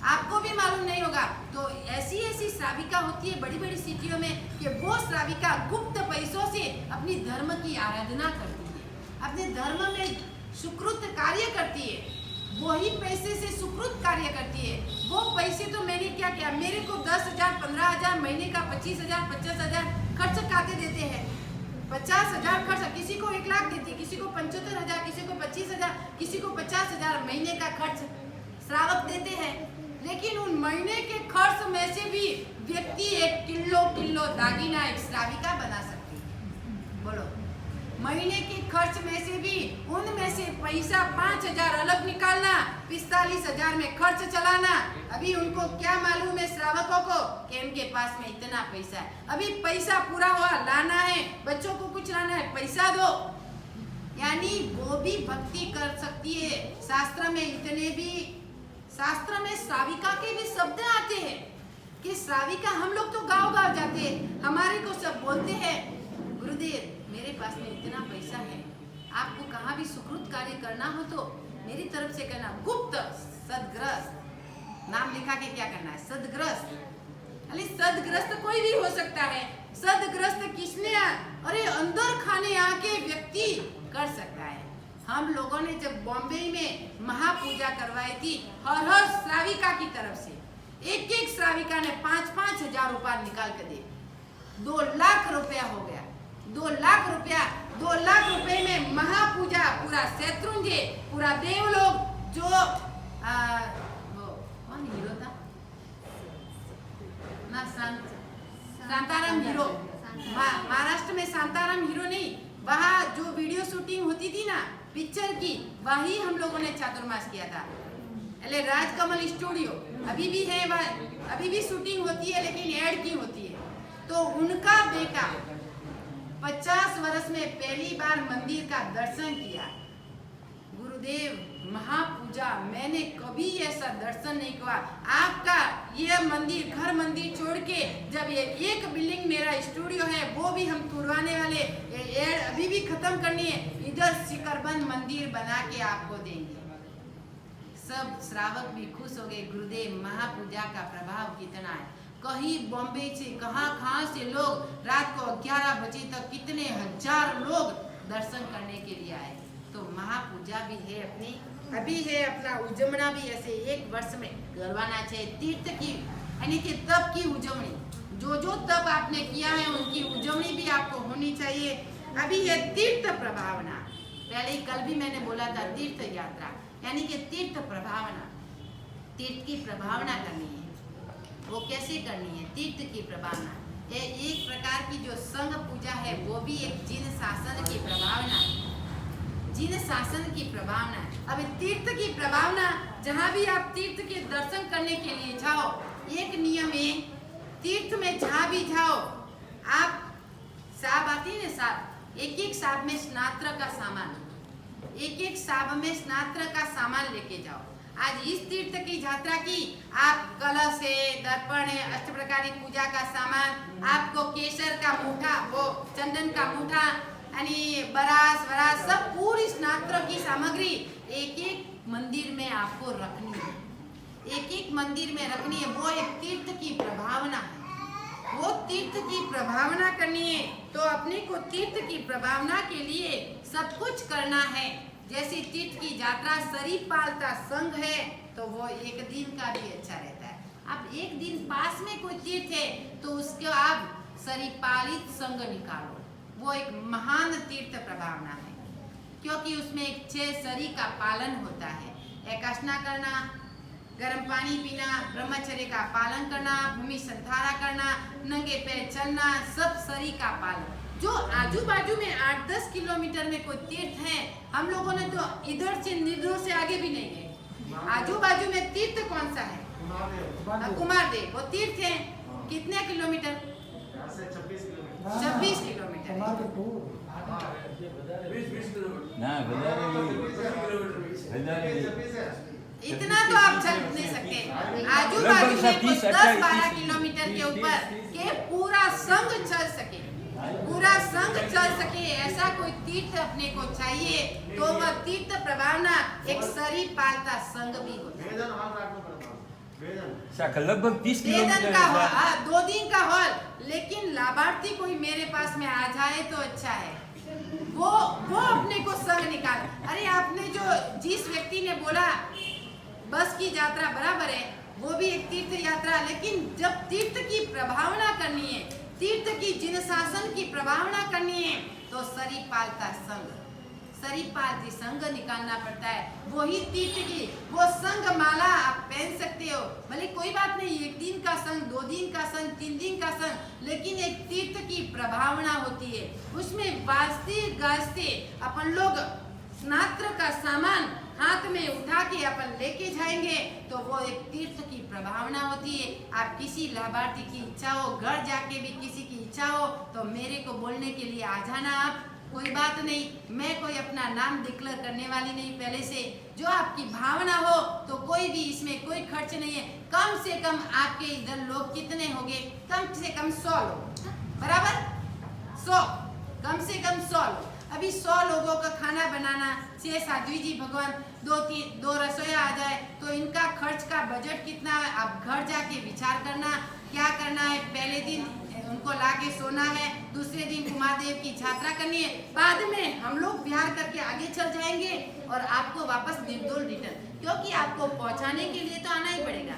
आपको भी मालूम नहीं होगा। तो ऐसी ऐसी श्राविका होती है बड़ी बड़ी सिटियों में कि वो श्राविका गुप्त पैसों से अपनी धर्म की आराधना करती है, अपने धर्म में सुकृत कार्य करती है, वही पैसे से सुकृत कार्य करती है। वो पैसे तो मैंने क्या किया, मेरे को 10,000, 15,000 महीने का, 25,000, 50,000 खर्च खाते देते हैं। 50,000 खर्च, किसी को 1 लाख देती, किसी को 75,000, किसी को 25,000, किसी को 50,000 महीने का खर्च श्रावक देते हैं। लेकिन उन महीने के खर्च में से भी व्यक्ति 1 किलो दागिना एक श्राविका बना सकती है, बोलो। महीने के खर्च में से भी उनमें से पैसा 5,000 अलग निकालना, 45,000 में खर्च चलाना। अभी उनको क्या मालूम है श्रावकों को कि इनके पास में इतना पैसा है, अभी पैसा पूरा हुआ, लाना है, बच्चों को कुछ लाना है, पैसा दो। यानी वो भी भक्ति कर सकती है। शास्त्र में इतने भी, शास्त्र में श्राविका के भी शब्द आते हैं कि श्राविका, हम लोग तो गांव-गांव जाते हैं, हमारे को सब बोलते हैं, गुरुदेव मेरे पास में इतना पैसा है, आपको कहाँ भी सुकृत कार्य करना हो तो मेरी तरफ से करना। गुप्त सदग्रस्त, नाम लिखा के क्या करना है, सदग्रस्त। अरे सदग्रस्त कोई भी हो सकता है, सदग्रस्त किसने, अरे अंदर खाने आके व्यक्ति कर सकता है। हम लोगों ने जब बॉम्बे में महापूजा करवाई थी, हर श्राविका की तरफ से एक एक श्राविका ने 5-5 हजार रुपया निकाल कर दे, 2 लाख रुपया हो गया। 2 लाख रुपया, 2 लाख रुपए में महापूजा, पूरा शत्रुंजय, पूरा देवलोक, जो वो कौन हीरो था ना, शांताराम हीरो, महाराष्ट्र में शांताराम हीरो नहीं, वहाँ जो वीडियो शूटिंग होती थी ना पिक्चर की, वही हम लोगों ने चातुर्मास किया था। એટલે राजकमल स्टूडियो अभी भी है, अभी भी शूटिंग होती है लेकिन ऐड की होती है। तो उनका बेटा 50 वर्ष में पहली बार मंदिर का दर्शन किया। गुरुदेव महापूजा, मैंने कभी ऐसा दर्शन नहीं किया। आपका ये मंदिर, घर मंदिर छोड़ के जब ये एक बिल्डिंग मेरा स्टूडियो है वो भी हम तुड़वाने वाले, एड अभी भी खत्म करनी है, इधर शिखरबंद मंदिर बना के आपको देंगे। सब श्रावक भी खुश हो गए। गुरुदेव महापूजा का प्रभाव कितना है। कहीं बॉम्बे से कहाँ से लोग रात को 11 बजे तक कितने हजार लोग दर्शन करने के लिए आए। तो महापूजा भी है अपनी, अभी है अपना उजमना भी ऐसे 1 वर्ष में करवाना चाहिए। तीर्थ की यानी कि तप की उजमनी, जो तप आपने किया है उनकी उजमनी भी आपको होनी चाहिए। अभी है तीर्थ प्रभावना, पहले कल भी मैंने बोला था तीर्थ यात्रा यानी कि तीर्थ प्रभावना, तीर्थ की प्रभावना करनी है। वो कैसे करनी है तीर्थ की प्रभावना? ये एक प्रकार की जो संघ पूजा है वो भी एक जिन शासन की प्रभावना है, जिन शासन की प्रभावना है। अब तीर्थ की प्रभावना, जहाँ भी आप तीर्थ के दर्शन करने के लिए जाओ, एक नियम है तीर्थ में जहाँ भी जाओ आप साब आती है ना, साब, एक साब में स्नात्र का सामान, एक साब में स्नात्र का सामान लेके जाओ। आज इस तीर्थ की यात्रा की, आप कलश है, दर्पण है, अष्ट प्रकार पूजा का सामान, आपको केसर का मुठा, वो चंदन का मुठा, यानी बरास वरास सब पूरी स्नात्र की सामग्री एक मंदिर में आपको रखनी है, एक मंदिर में रखनी है। वो एक तीर्थ की प्रभावना है, वो तीर्थ की प्रभावना करनी है। तो अपने को तीर्थ की प्रभावना के लिए सब कुछ करना है। जैसे तीर्थ की यात्रा शरीर पालता संघ है तो वो एक दिन का भी अच्छा रहता है। अब एक दिन पास में कोई तीर्थ है तो उसके आप शरीर पालित संघ निकालो, वो एक महान तीर्थ प्रभावना है, क्योंकि उसमें एक 6 शरीर का पालन होता है। एकासना करना, गर्म पानी पीना, ब्रह्मचर्य का पालन करना, भूमि संधारा करना, नंगे पैर चलना, सब शरीर का पालन। जो आजू बाजू में 8-10 किलोमीटर में कोई तीर्थ है, हम लोगों ने तो इधर से निधो से आगे भी नहीं गए। आजू बाजू में तीर्थ कौन सा है? कुमारदेव, वो तीर्थ है। कितने किलोमीटर? 26 किलोमीटर। इतना तो आप चल नहीं सकते। आजू बाजू में 10-12 किलोमीटर के ऊपर के पूरा संघ चल सके, पूरा संघ चल सके, ऐसा कोई तीर्थ अपने को चाहिए। तो वह तीर्थ प्रभावना एक शरीर पालता संघ भी होता है। लगभग 30 किलोमीटर का हॉल, 2 दिन का हॉल, लेकिन लाभार्थी कोई मेरे पास में आ जाए तो अच्छा है। वो अपने को संघ निकाल। अरे आपने जो जिस व्यक्ति ने बोला बस की यात्रा बराबर है, वो भी एक तीर्थ यात्रा, लेकिन जब तीर्थ की प्रभावना करनी है, तीर्थ की जिन शासन की प्रभावना करनी है तो शरीर पालता संघ, शरीर पालती संघ निकालना पड़ता है। वही तीर्थ की वो संघ माला आप पहन सकते हो, भले कोई बात नहीं, 1 दिन का संघ, 2 दिन का संघ, 3 दिन का संघ, लेकिन एक तीर्थ की प्रभावना होती है। उसमें बाजते गाजते अपन लोग स्नात्र का सामान हाथ में उठा के अपन लेके जाएंगे तो वो एक तीर्थ की प्रभावना होती है। आप किसी लाभार्थी की इच्छा हो, घर जाके भी किसी की इच्छा हो तो मेरे को बोलने के लिए आ जाना आप, कोई बात नहीं, मैं कोई अपना नाम डिक्लेयर करने वाली नहीं पहले से। जो आपकी भावना हो तो कोई भी, इसमें कोई खर्च नहीं है। कम से कम आपके इधर लोग कितने होंगे? कम से कम 100 लोग, बराबर 100, कम से कम 100 लोग। अभी 100 लोगों का खाना बनाना, 6 साध्वी जी भगवान, 2 रसोईया आ जाए तो इनका खर्च का बजट कितना है? आप घर जाके विचार करना क्या करना है। पहले दिन उनको लाके सोना है, दूसरे दिन कुमारदेव की यात्रा करनी है, बाद में हम लोग विहार करके आगे चल जाएंगे और आपको वापस निर्दोल रिटर्न, क्योंकि आपको पहुंचाने के लिए तो आना ही पड़ेगा,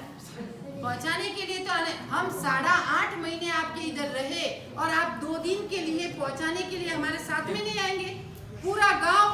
पहुंचाने के लिए तो आने। हम 8.5 महीने आपके इधर रहे और आप 2 दिन के लिए पहुंचाने के लिए हमारे साथ में नहीं आएंगे? पूरा गांव,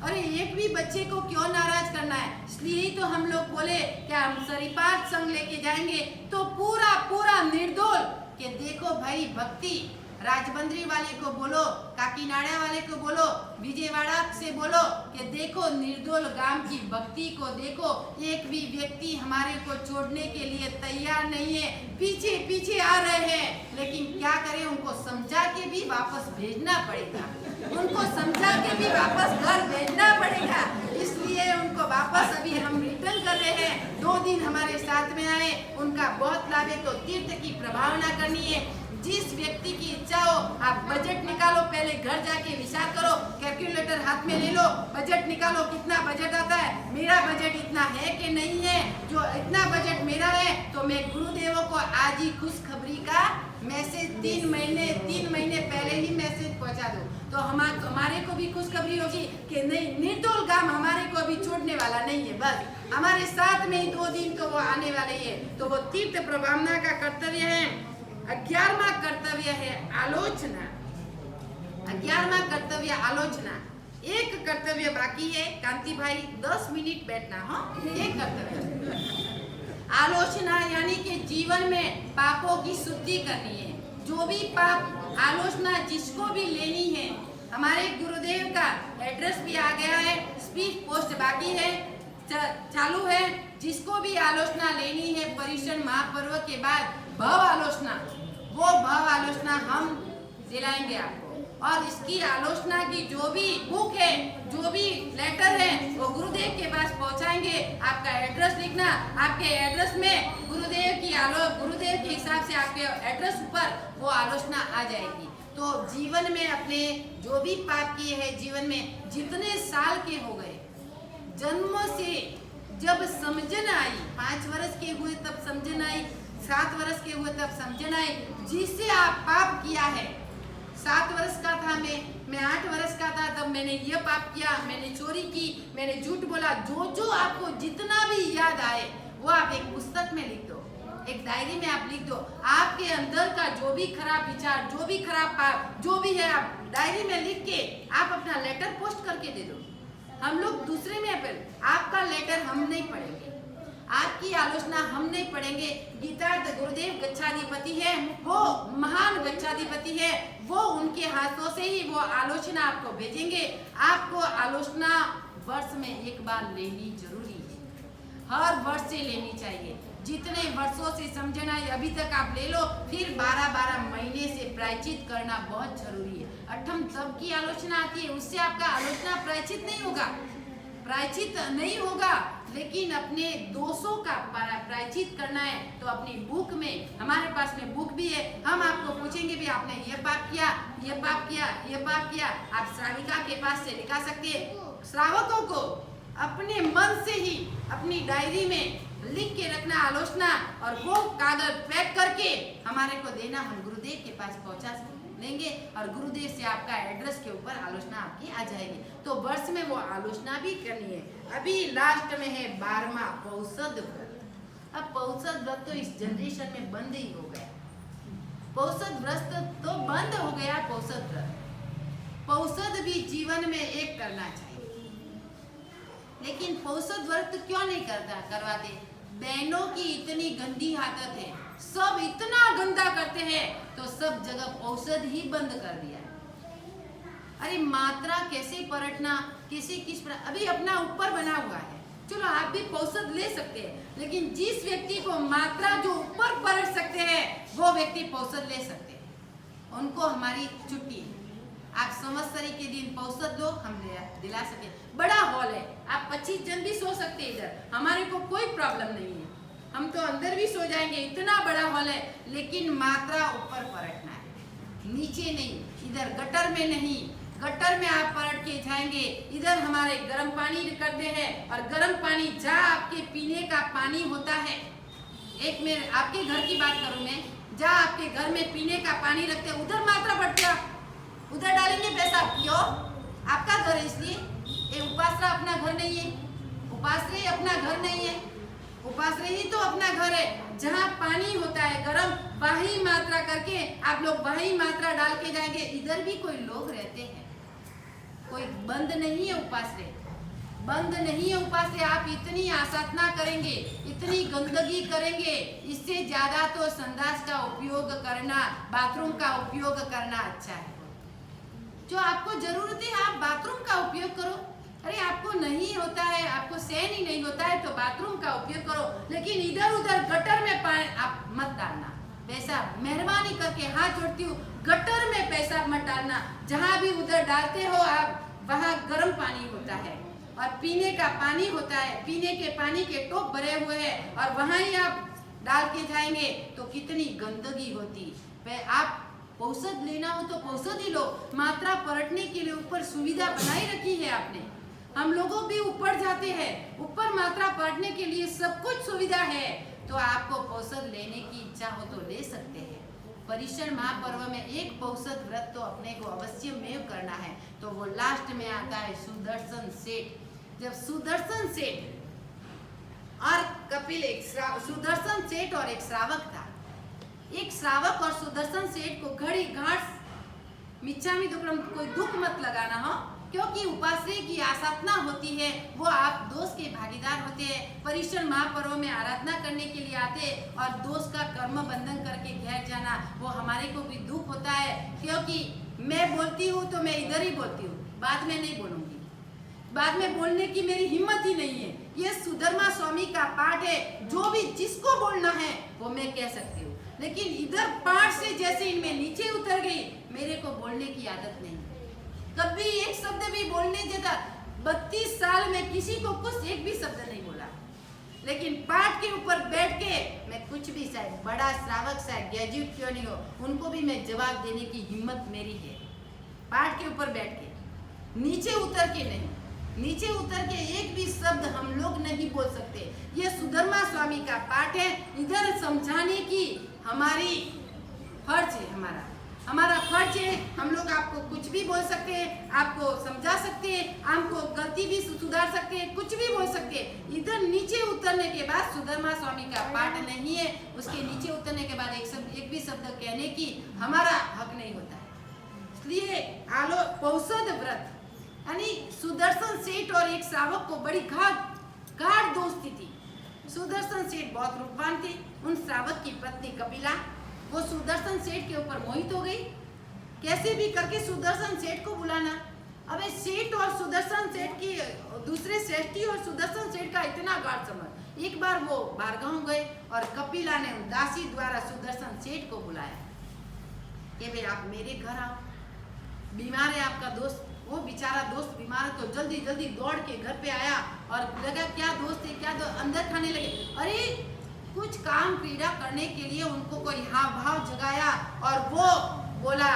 अरे एक भी बच्चे को क्यों नाराज करना है? इसलिए ही तो हम लोग बोले क्या हम शरीपात संग लेके जाएंगे तो पूरा निर्दोल, कि देखो भाई भक्ति राजबंदरी वाले को बोलो, काकीनाडा वाले को बोलो, विजयवाड़ा से बोलो कि देखो निर्दोल गांव की भक्ति को देखो, एक भी व्यक्ति हमारे को छोड़ने के लिए तैयार नहीं है, पीछे पीछे आ रहे हैं। लेकिन क्या करें, उनको समझा के भी वापस भेजना पड़ेगा, उनको समझा के भी वापस घर भेजना पड़ेगा। इसलिए उनको वापस अभी हम रिटर्न कर रहे हैं। 2 दिन हमारे साथ में आए, उनका बहुत लाभ है। तो तीर्थ की प्रभावना करनी है। जिस व्यक्ति की इच्छा हो, आप बजट निकालो, पहले घर जाके विचार करो, कैलकुलेटर हाथ में ले लो, बजट निकालो, कितना बजट आता है, मेरा बजट इतना है कि नहीं है। जो इतना बजट मेरा है तो मैं गुरुदेवों को आज ही खुशखबरी का मैसेज 3 महीने पहले ही मैसेज पहुंचा दो, तो हमारे को भी खुशखबरी होगी कि नहीं, निर्दोल गांव हमारे को अभी छोड़ने वाला नहीं है। बस हमारे साथ में ही 2 दिन तो वो आने वाले है। तो वो तीर्थ प्रभावना का कर्तव्य है। 11वां कर्तव्य है आलोचना। 11वां कर्तव्य आलोचना। एक कर्तव्य बाकी है, कांति भाई 10 मिनट बैठना। हाँ, एक कर्तव्य आलोचना, यानी कि जीवन में पापों की शुद्धि करनी है। जो भी पाप आलोचना जिसको भी लेनी है, हमारे गुरुदेव का एड्रेस भी आ गया है, स्पीच पोस्ट बाकी है, चालू है। जिसको भी आलोचना लेनी है पर्युषण महापर्व के बाद, भव आलोचना, वो भव आलोचना हम दिलाएंगे आपको। और इसकी आलोचना की जो भी बुक है, जो भी लेटर है, वो गुरुदेव के पास पहुंचाएंगे। आपका एड्रेस लिखना, आपके एड्रेस में गुरुदेव के हिसाब से आपके एड्रेस ऊपर वो आलोचना आ जाएगी। तो जीवन में अपने जो भी पाप किए हैं, जीवन में जितने साल के हो गए, जन्मों से जब समझन आई, 5 वर्ष के हुए तब समझन आई, 7 वर्ष के हुए तब समझन आई, जिससे आप पाप किया है। 7 वर्ष का था मैं 8 वर्ष का था तब मैंने ये पाप किया, मैंने चोरी की, मैंने झूठ बोला। जो आपको जितना भी याद आए वो आप एक पुस्तक में लिख दो, एक डायरी में आप लिख दो। आपके अंदर का जो भी खराब विचार, जो भी खराब पाप, जो भी है, आप डायरी में लिख के आप अपना लेटर पोस्ट करके दे दो। हम लोग दूसरे में आपका लेटर हम नहीं पढ़ेंगे, आपकी आलोचना हम नहीं पढ़ेंगे। गीतार्थ गुरुदेव गच्छाधिपति है, वो महान गच्छाधिपति है, वो उनके हाथों से ही वो आलोचना आपको भेजेंगे। आपको आलोचना वर्ष में एक बार लेनी जरूरी है, हर वर्ष से लेनी चाहिए। जितने वर्षों से समझना है अभी तक आप ले लो, फिर 12-12 महीने से प्रायश्चित करना बहुत जरूरी है। अठम तब की आलोचना आती है, उससे आपका आलोचना प्रायश्चित नहीं होगा, लेकिन अपने दोषों का प्रायश्चित करना है। तो अपनी बुक में, हमारे पास में बुक भी है, हम आपको पूछेंगे भी आपने ये पाप किया, ये पाप किया, ये पाप किया। आप श्राविका के पास से लिखा सकते हैं। श्रावकों को अपने मन से ही अपनी डायरी में लिख के रखना आलोचना, और वो कागज पैक करके हमारे को देना, हम गुरुदेव के पास पहुंचा लेंगे और गुरुदेव से आपका एड्रेस के ऊपर आलोचना आपकी आ जाएगी। तो वर्ष में वो आलोचना भी करनी है। अभी लास्ट में है 12वां पौषध व्रत। अब पौषध व्रत तो इस जनरेशन में बंद ही हो गया, पौषध व्रत तो बंद हो गया। पौषध व्रत, पौषध भी जीवन में एक करना चाहिए, लेकिन पौषध व्रत क्यों नहीं करवाते? बहनों की इतनी गंदी आदत है, सब इतना गंदा करते हैं, तो सब जगह पौषध ही बंद कर दिया। अरे मात्रा कैसे पलटना, किस पर अभी अपना ऊपर बना हुआ है, चलो आप भी पौषध ले सकते हैं, लेकिन जिस व्यक्ति को मात्रा जो ऊपर पलट सकते हैं वो व्यक्ति पौषध ले सकते हैं। उनको हमारी छुट्टी है, आप संवत्सरी के दिन पौषध लो, हम दिला सके। बड़ा हॉल है, आप 25 जन भी सो सकते हैं इधर, हमारे को कोई प्रॉब्लम नहीं है, हम तो अंदर भी सो जाएंगे, इतना बड़ा हॉल है। लेकिन मात्रा ऊपर पलटना है, नीचे नहीं, इधर गटर में नहीं। गटर में आप पलट के जाएंगे, इधर हमारे गर्म पानी करते हैं, और गर्म पानी जहाँ आपके पीने का पानी होता है, एक में आपके घर की बात करूं मैं, जहाँ आपके घर में पीने का पानी रखते हैं उधर मात्रा बढ़ते, आप उधर डालेंगे पैसा। क्यों? आपका घर है इसलिए। ये उपासरा अपना घर नहीं है, उपाश्रय अपना घर नहीं है, उपाश्रय ही तो अपना घर है। जहाँ पानी होता है गर्म, वही मात्रा करके आप लोग वही मात्रा डाल के जाएंगे। इधर भी कोई लोग रहते हैं, कोई बंद नहीं है उपाश्रय, बंद नहीं है उपास्य। आप इतनी आसाधना करेंगे, इतनी गंदगी करेंगे, इससे ज्यादा तो संडास का उपयोग करना, बाथरूम का उपयोग करना अच्छा है। जो आपको जरूरत है आप बाथरूम का उपयोग करो। अरे आपको नहीं होता है, आपको सहन ही नहीं होता है तो बाथरूम का उपयोग करो, लेकिन इधर उधर गटर में पानी आप मत डालना। वैसा मेहरबानी करके हाथ जोड़ती हूँ, गटर में पैसा मत डालना। जहाँ भी उधर डालते हो आप, वहाँ गर्म पानी होता है और पीने का पानी होता है, पीने के पानी के टोप भरे हुए हैं और वहाँ ही आप डाल के जाएंगे तो कितनी गंदगी होती। आप औषध लेना हो तो औषध ही लो। मात्रा पलटने के लिए ऊपर सुविधा बनाई रखी है आपने। हम लोगों भी ऊपर जाते हैं, ऊपर मात्रा पलटने के लिए सब कुछ सुविधा है, तो आपको औषध लेने की इच्छा हो तो ले सकते हैं। पर्युषण महापर्व में एक औषध व्रत तो अपने को अवश्य में करना है, तो वो लास्ट में आता है सुदर्शन सेठ। जब सुदर्शन सेठ और कपिल सुदर्शन सेठ और एक श्रावक था। एक श्रावक और सुदर्शन सेठ को घड़ी घाट मिच्छामी दुक्कड़म, कोई दुख मत लगाना हो, क्योंकि उपास्य की आसाधना होती है, वो आप दोष के भागीदार होते हैं। पर्युषण महापर्व में आराधना करने के लिए आते और दोष का कर्म बंधन करके घेर जाना, वो हमारे को भी दुख होता है। क्योंकि मैं बोलती हूँ तो मैं इधर ही बोलती हूँ, बाद में नहीं बोलूंगी, बाद में बोलने की मेरी हिम्मत ही नहीं है। ये सुधर्मा स्वामी का पाठ है, जो भी जिसको बोलना है वो मैं कह सकती हूँ, लेकिन इधर पाठ से जैसे इनमें नीचे उतर गई, मेरे को बोलने की आदत नहीं। कभी एक शब्द भी बोलने देता, 32 साल में किसी को कुछ एक भी शब्द नहीं बोला, लेकिन पाठ के ऊपर बैठ के मैं कुछ भी, शायद बड़ा श्रावक शायद ग्रेजुएट क्यों नहीं हो, उनको भी मैं जवाब देने की हिम्मत मेरी है। पाठ के ऊपर बैठ के, नीचे उतर के नहीं, नीचे उतर के एक भी शब्द हम लोग नहीं बोल सकते। ये सुधर्मा स्वामी का पाठ है, इधर समझाने की हमारी फर्ज है, हमारा फर्ज है। हम लोग आपको कुछ भी बोल सकते हैं, आपको समझा सकते हैं, आपको गलती भी सुधार सकते हैं, कुछ भी बोल सकते हैं। इधर नीचे उतरने के बाद सुधर्मा स्वामी का पाठ नहीं है, उसके नीचे उतरने के बाद एक भी शब्द कहने की हमारा हक नहीं होता है। इसलिए औषध व्रत यानी सुदर्शन सेठ और एक श्रावक को बड़ी गाढ़ दोस्ती थी। सुदर्शन सेठ बहुत रूपवान थे। उन श्रावक की पत्नी कपिला, वो सुदर्शन सेठ के ऊपर मोहित हो गई। कैसे भी करके सुदर्शन सेठ को बुलाना। अब सेठ और सुदर्शन सेठ की, दूसरे सेठी और सुदर्शन सेठ का इतना गाढ़ संबंध। एक बार वो बारगांव गए और कपिला ने दासी द्वारा सुदर्शन सेठ को बुलाया कि भाई आप मेरे घर आओ, बीमार है आपका दोस्त। वो बेचारा दोस्त बीमार तो जल्दी जल्दी दौड़ के घर पे आया और लगा क्या दोस्त है, क्या अंदर खाने लगे। अरे कुछ काम पीड़ा करने के लिए उनको कोई हाव भाव जगाया और वो बोला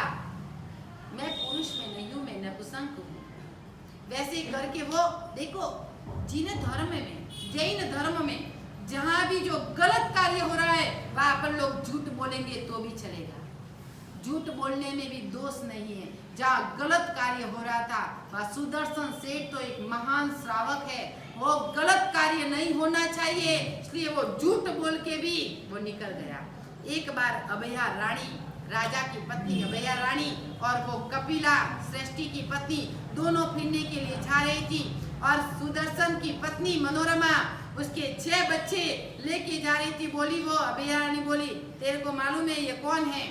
मैं पुरुष में नहीं हूँ, मैं नपुंसक हूँ। वैसे करके वो देखो, जिन धर्म में, जैन धर्म में जहाँ भी जो गलत कार्य हो रहा है वहाँ अपन लोग झूठ बोलेंगे तो भी चलेगा। झूठ बोलने में भी दोष नहीं है। जहाँ गलत कार्य हो रहा था वह सुदर्शन सेठ तो एक महान श्रावक है, वो गलत कार्य नहीं होना चाहिए, इसलिए वो झूठ बोल के भी वो निकल गया। एक बार अभया रानी, राजा की पत्नी अभया रानी और वो कपिला श्रेष्ठी की पत्नी दोनों फिरने के लिए जा रही थी और सुदर्शन की पत्नी मनोरमा उसके 6 बच्चे लेके जा रही थी। बोली वो अभया रानी बोली तेरे को मालूम है ये कौन है?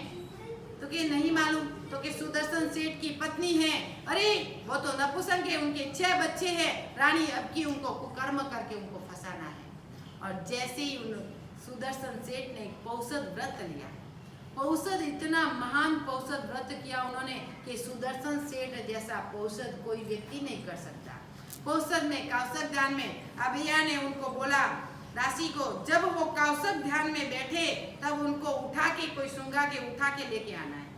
तो कि नहीं मालूम। तो कि सुदर्शन सेठ की पत्नी है। अरे वो तो नपुंसक है, उनके 6 बच्चे हैं। रानी अब की उनको कुकर्म करके उनको फंसाना है। और जैसे ही उन सुदर्शन सेठ ने पौषद व्रत लिया, पौषद इतना महान पौषद व्रत किया उन्होंने कि सुदर्शन सेठ जैसा पौषद कोई व्यक्ति नहीं कर सकता। पौषद में कौशक ध्यान में अभया ने उनको बोला दासी को, जब वो कौशक ध्यान में बैठे तब उनको उठा के कोई सुंगा के उठा के लेके आना है।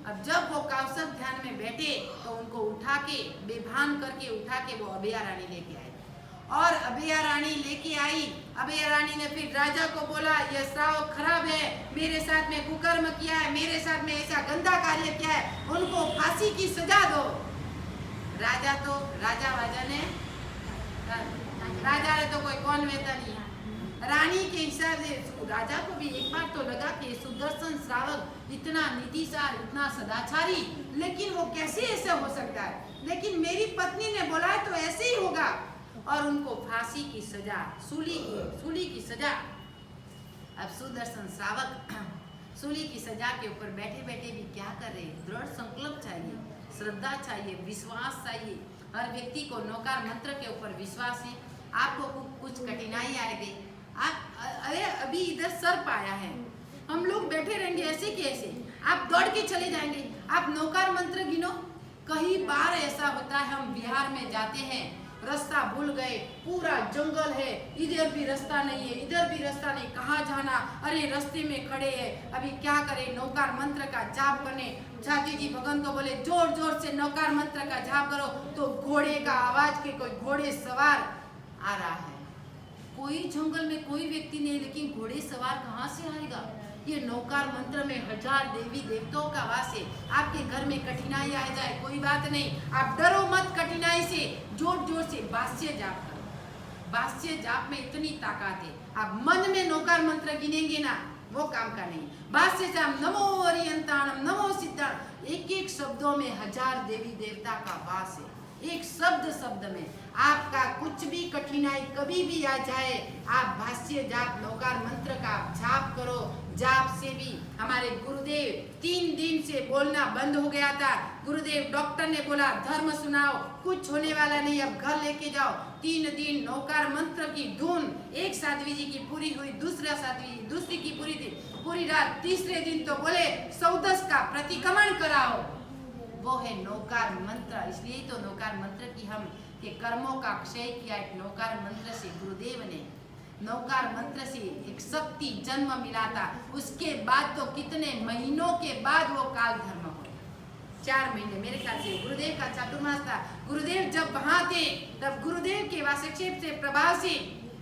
अब जब वो कौशक ध्यान में बैठे तो उनको उठा के बेभान करके उठा के वो अभया रानी लेके आए और अभया रानी लेके आई। अभया रानी ने फिर राजा को बोला ये श्रावक खराब है, मेरे साथ में कुकर्म किया है, मेरे साथ में ऐसा गंदा कार्य किया है, उनको फांसी की सजा दो। राजा ने तो कोई कौन वेता नहीं। रानी के हिसाब से राजा को भी एक बार तो लगा कि सुदर्शन श्रावक इतना नीतिशार, इतना सदाचारी, लेकिन वो कैसे ऐसा हो सकता है। लेकिन मेरी पत्नी ने बोला तो ऐसे ही होगा। और उनको फांसी की सजा, सूली की सजा। अब सुदर्शन श्रावक सूली की सजा के ऊपर बैठे बैठे भी क्या कर रहे? दृढ़ संकल्प चाहिए, श्रद्धा चाहिए, विश्वास चाहिए। हर व्यक्ति को नौकार मंत्र के ऊपर विश्वास है। आपको कुछ कठिनाई आएगी, आप अरे अभी इधर सर्प आया है, हम लोग बैठे रहेंगे ऐसे कैसे? आप दौड़ के चले जाएंगे। आप नौकार मंत्र गिनो। कई बार ऐसा होता है, हम बिहार में जाते हैं, रास्ता भूल गए, पूरा जंगल है, इधर भी रास्ता नहीं है, इधर भी रास्ता नहीं, कहाँ जाना? अरे रास्ते में खड़े हैं, अभी क्या करें? नौकार मंत्र का जाप करने झांकी जी भगवान को बोले जोर जोर से नौकार मंत्र का जाप करो, तो घोड़े का आवाज के कोई घोड़े सवार आ रहा है। कोई जंगल में कोई व्यक्ति नहीं, लेकिन घोड़े सवार कहाँ से आएगा? ये नौकार मंत्र में 1000 देवी देवताओं का वास है। आपके घर में कठिनाई आ जाए कोई बात नहीं, आप डरो मत कठिनाई से, जोर जोर से बास्य जाप करो। बास्य जाप में इतनी ताकत है, आप मन में नौकार मंत्र गिनेंगे ना, वो काम का नहीं। बास्य जाप नमो अरियंताणम, नमो सिद्धाण, एक एक शब्दों में 1000 देवी देवता का वास है। एक शब्द में आपका कुछ भी कठिनाई कभी भी आ जाए, आप भाष्य जाप नौकार मंत्र का जाप करो। जाप से भी हमारे गुरुदेव 3 दिन से बोलना बंद हो गया था। गुरुदेव डॉक्टर ने बोला धर्म सुनाओ, कुछ होने वाला नहीं, अब घर लेके जाओ। 3 दिन नौकार मंत्र की धुन, एक साध्वी जी की पूरी हुई, दूसरी की पूरी थी, पूरी रात। तीसरे दिन तो बोले 14 का प्रतिक्रमण कराओ, वो है नौकार मंत्र। इसलिए तो नौकार मंत्र की हम के कर्मों का क्षय किया एक नौकार मंत्र से। गुरुदेव ने नौकार मंत्र से एक शक्ति जन्म मिला था। उसके बाद तो कितने महीनों के बाद वो काल धर्म हुए, 4 महीने मेरे ख्याल से। गुरुदेव का चातुर्मास था। गुरुदेव जब वहां थे तब गुरुदेव के वासक्षेप से प्रभाव से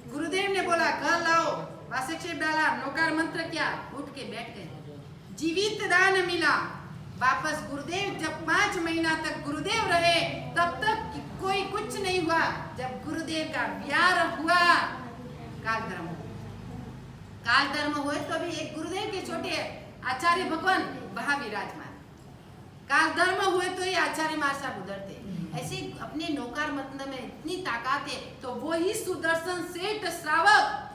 गुरुदेव ने बोला घर लाओ, वासक्षेप डाला, नौकार मंत्र किया, उठ के बैठ गए। जीवित दान मिला वापस। गुरुदेव जब 5 महीना तक गुरुदेव रहे तब तक कोई कुछ नहीं हुआ। जब गुरुदेव का ब्याह हुआ, काल धर्म काल धर्म हुए तो अभी एक गुरुदेव के छोटे आचार्य भगवान वहां विराजमान। काल धर्म हुए तो ये आचार्य मार साहब उधर थे। ऐसे अपने नौकार मंत्र में इतनी ताकत है, तो वही सुदर्शन सेठ श्रावक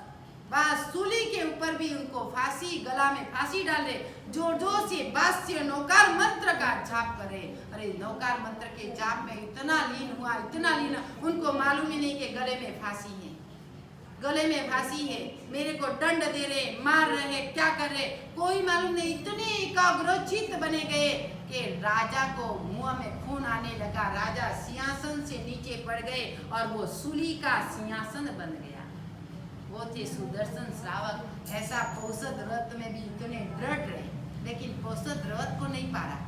सूली के ऊपर भी उनको फांसी, गला में फांसी डाले, जोर जोर से बास्य नौकार मंत्र का जाप करे। अरे नौकार मंत्र के जाप में इतना लीन हुआ, इतना लीन, उनको मालूम ही नहीं कि गले में फांसी है, गले में फांसी है, मेरे को दंड दे रहे, मार रहे, क्या कर रहे, कोई मालूम नहीं। इतने एकाग्रचित्त बने गए कि राजा को मुंह में खून आने लगा। राजा सिंहासन से नीचे पड़ गए और वो सूली का सिंहासन बन गया। वो थे सुदर्शन श्रावक। ऐसा पौषध व्रत में भी इतने दृढ़ रहे, लेकिन पौषध व्रत को नहीं पारा।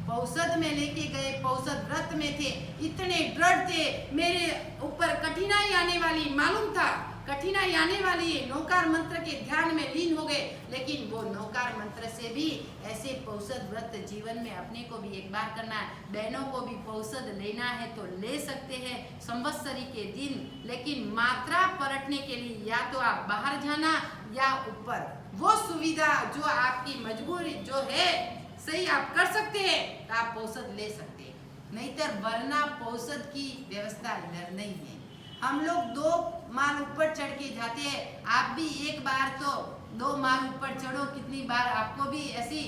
पौषध में लेके गए, पौषध व्रत में थे, इतने दृढ़ थे। मेरे ऊपर कठिनाई आने वाली, मालूम था कठिनाई आने वाली है, नौकार मंत्र के ध्यान में लीन हो गए। लेकिन वो नौकार मंत्र से भी ऐसे पौषध व्रत जीवन में अपने को भी एक बार करना है। बहनों को भी पौषध लेना है तो ले सकते हैं संवत्सरी के दिन, लेकिन मात्रा परटने के लिए या तो आप बाहर जाना या ऊपर, वो सुविधा जो आपकी मजबूरी जो है सही आप कर सकते हैं तो आप पौषध ले सकते हैं, नहींतर वरना पौषध की व्यवस्था इधर नहीं है। हम लोग 2 माल ऊपर चढ़ के जाते हैं, आप भी एक बार तो 2 माल ऊपर चढ़ो, कितनी बार आपको भी ऐसी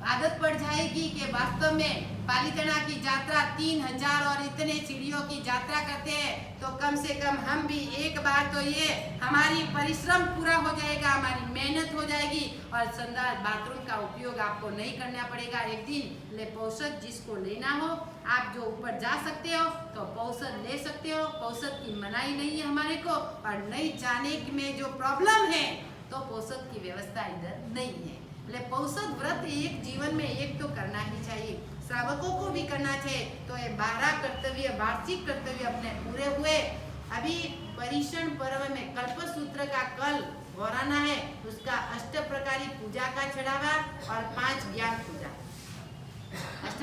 आदत पड़ जाएगी कि वास्तव में पालीताना की यात्रा 3000 और इतने सीढ़ियों की यात्रा करते हैं, तो कम से कम हम भी एक बार तो ये हमारी परिश्रम पूरा हो जाएगा, हमारी मेहनत हो जाएगी और संडास बाथरूम का उपयोग आपको नहीं करना पड़ेगा। एक दिन ले पौषध जिसको लेना हो, आप जो ऊपर जा सकते हो तो पौषध ले सकते हो, पौषध की मनाही नहीं है हमारे को। और नहीं जाने में जो प्रॉब्लम है तो पौषध की व्यवस्था इधर नहीं है। पौषध व्रत एक जीवन में एक तो करना ही चाहिए, श्रावकों को भी करना चाहिए। तो ये 12 कर्तव्य, वार्षिक कर्तव्य अपने पूरे हुए। अभी परिषण पर्व में कल्पसूत्र का कल गौराना है, उसका 8 प्रकारी पूजा का चढ़ावा और 5 ज्ञान पूजा।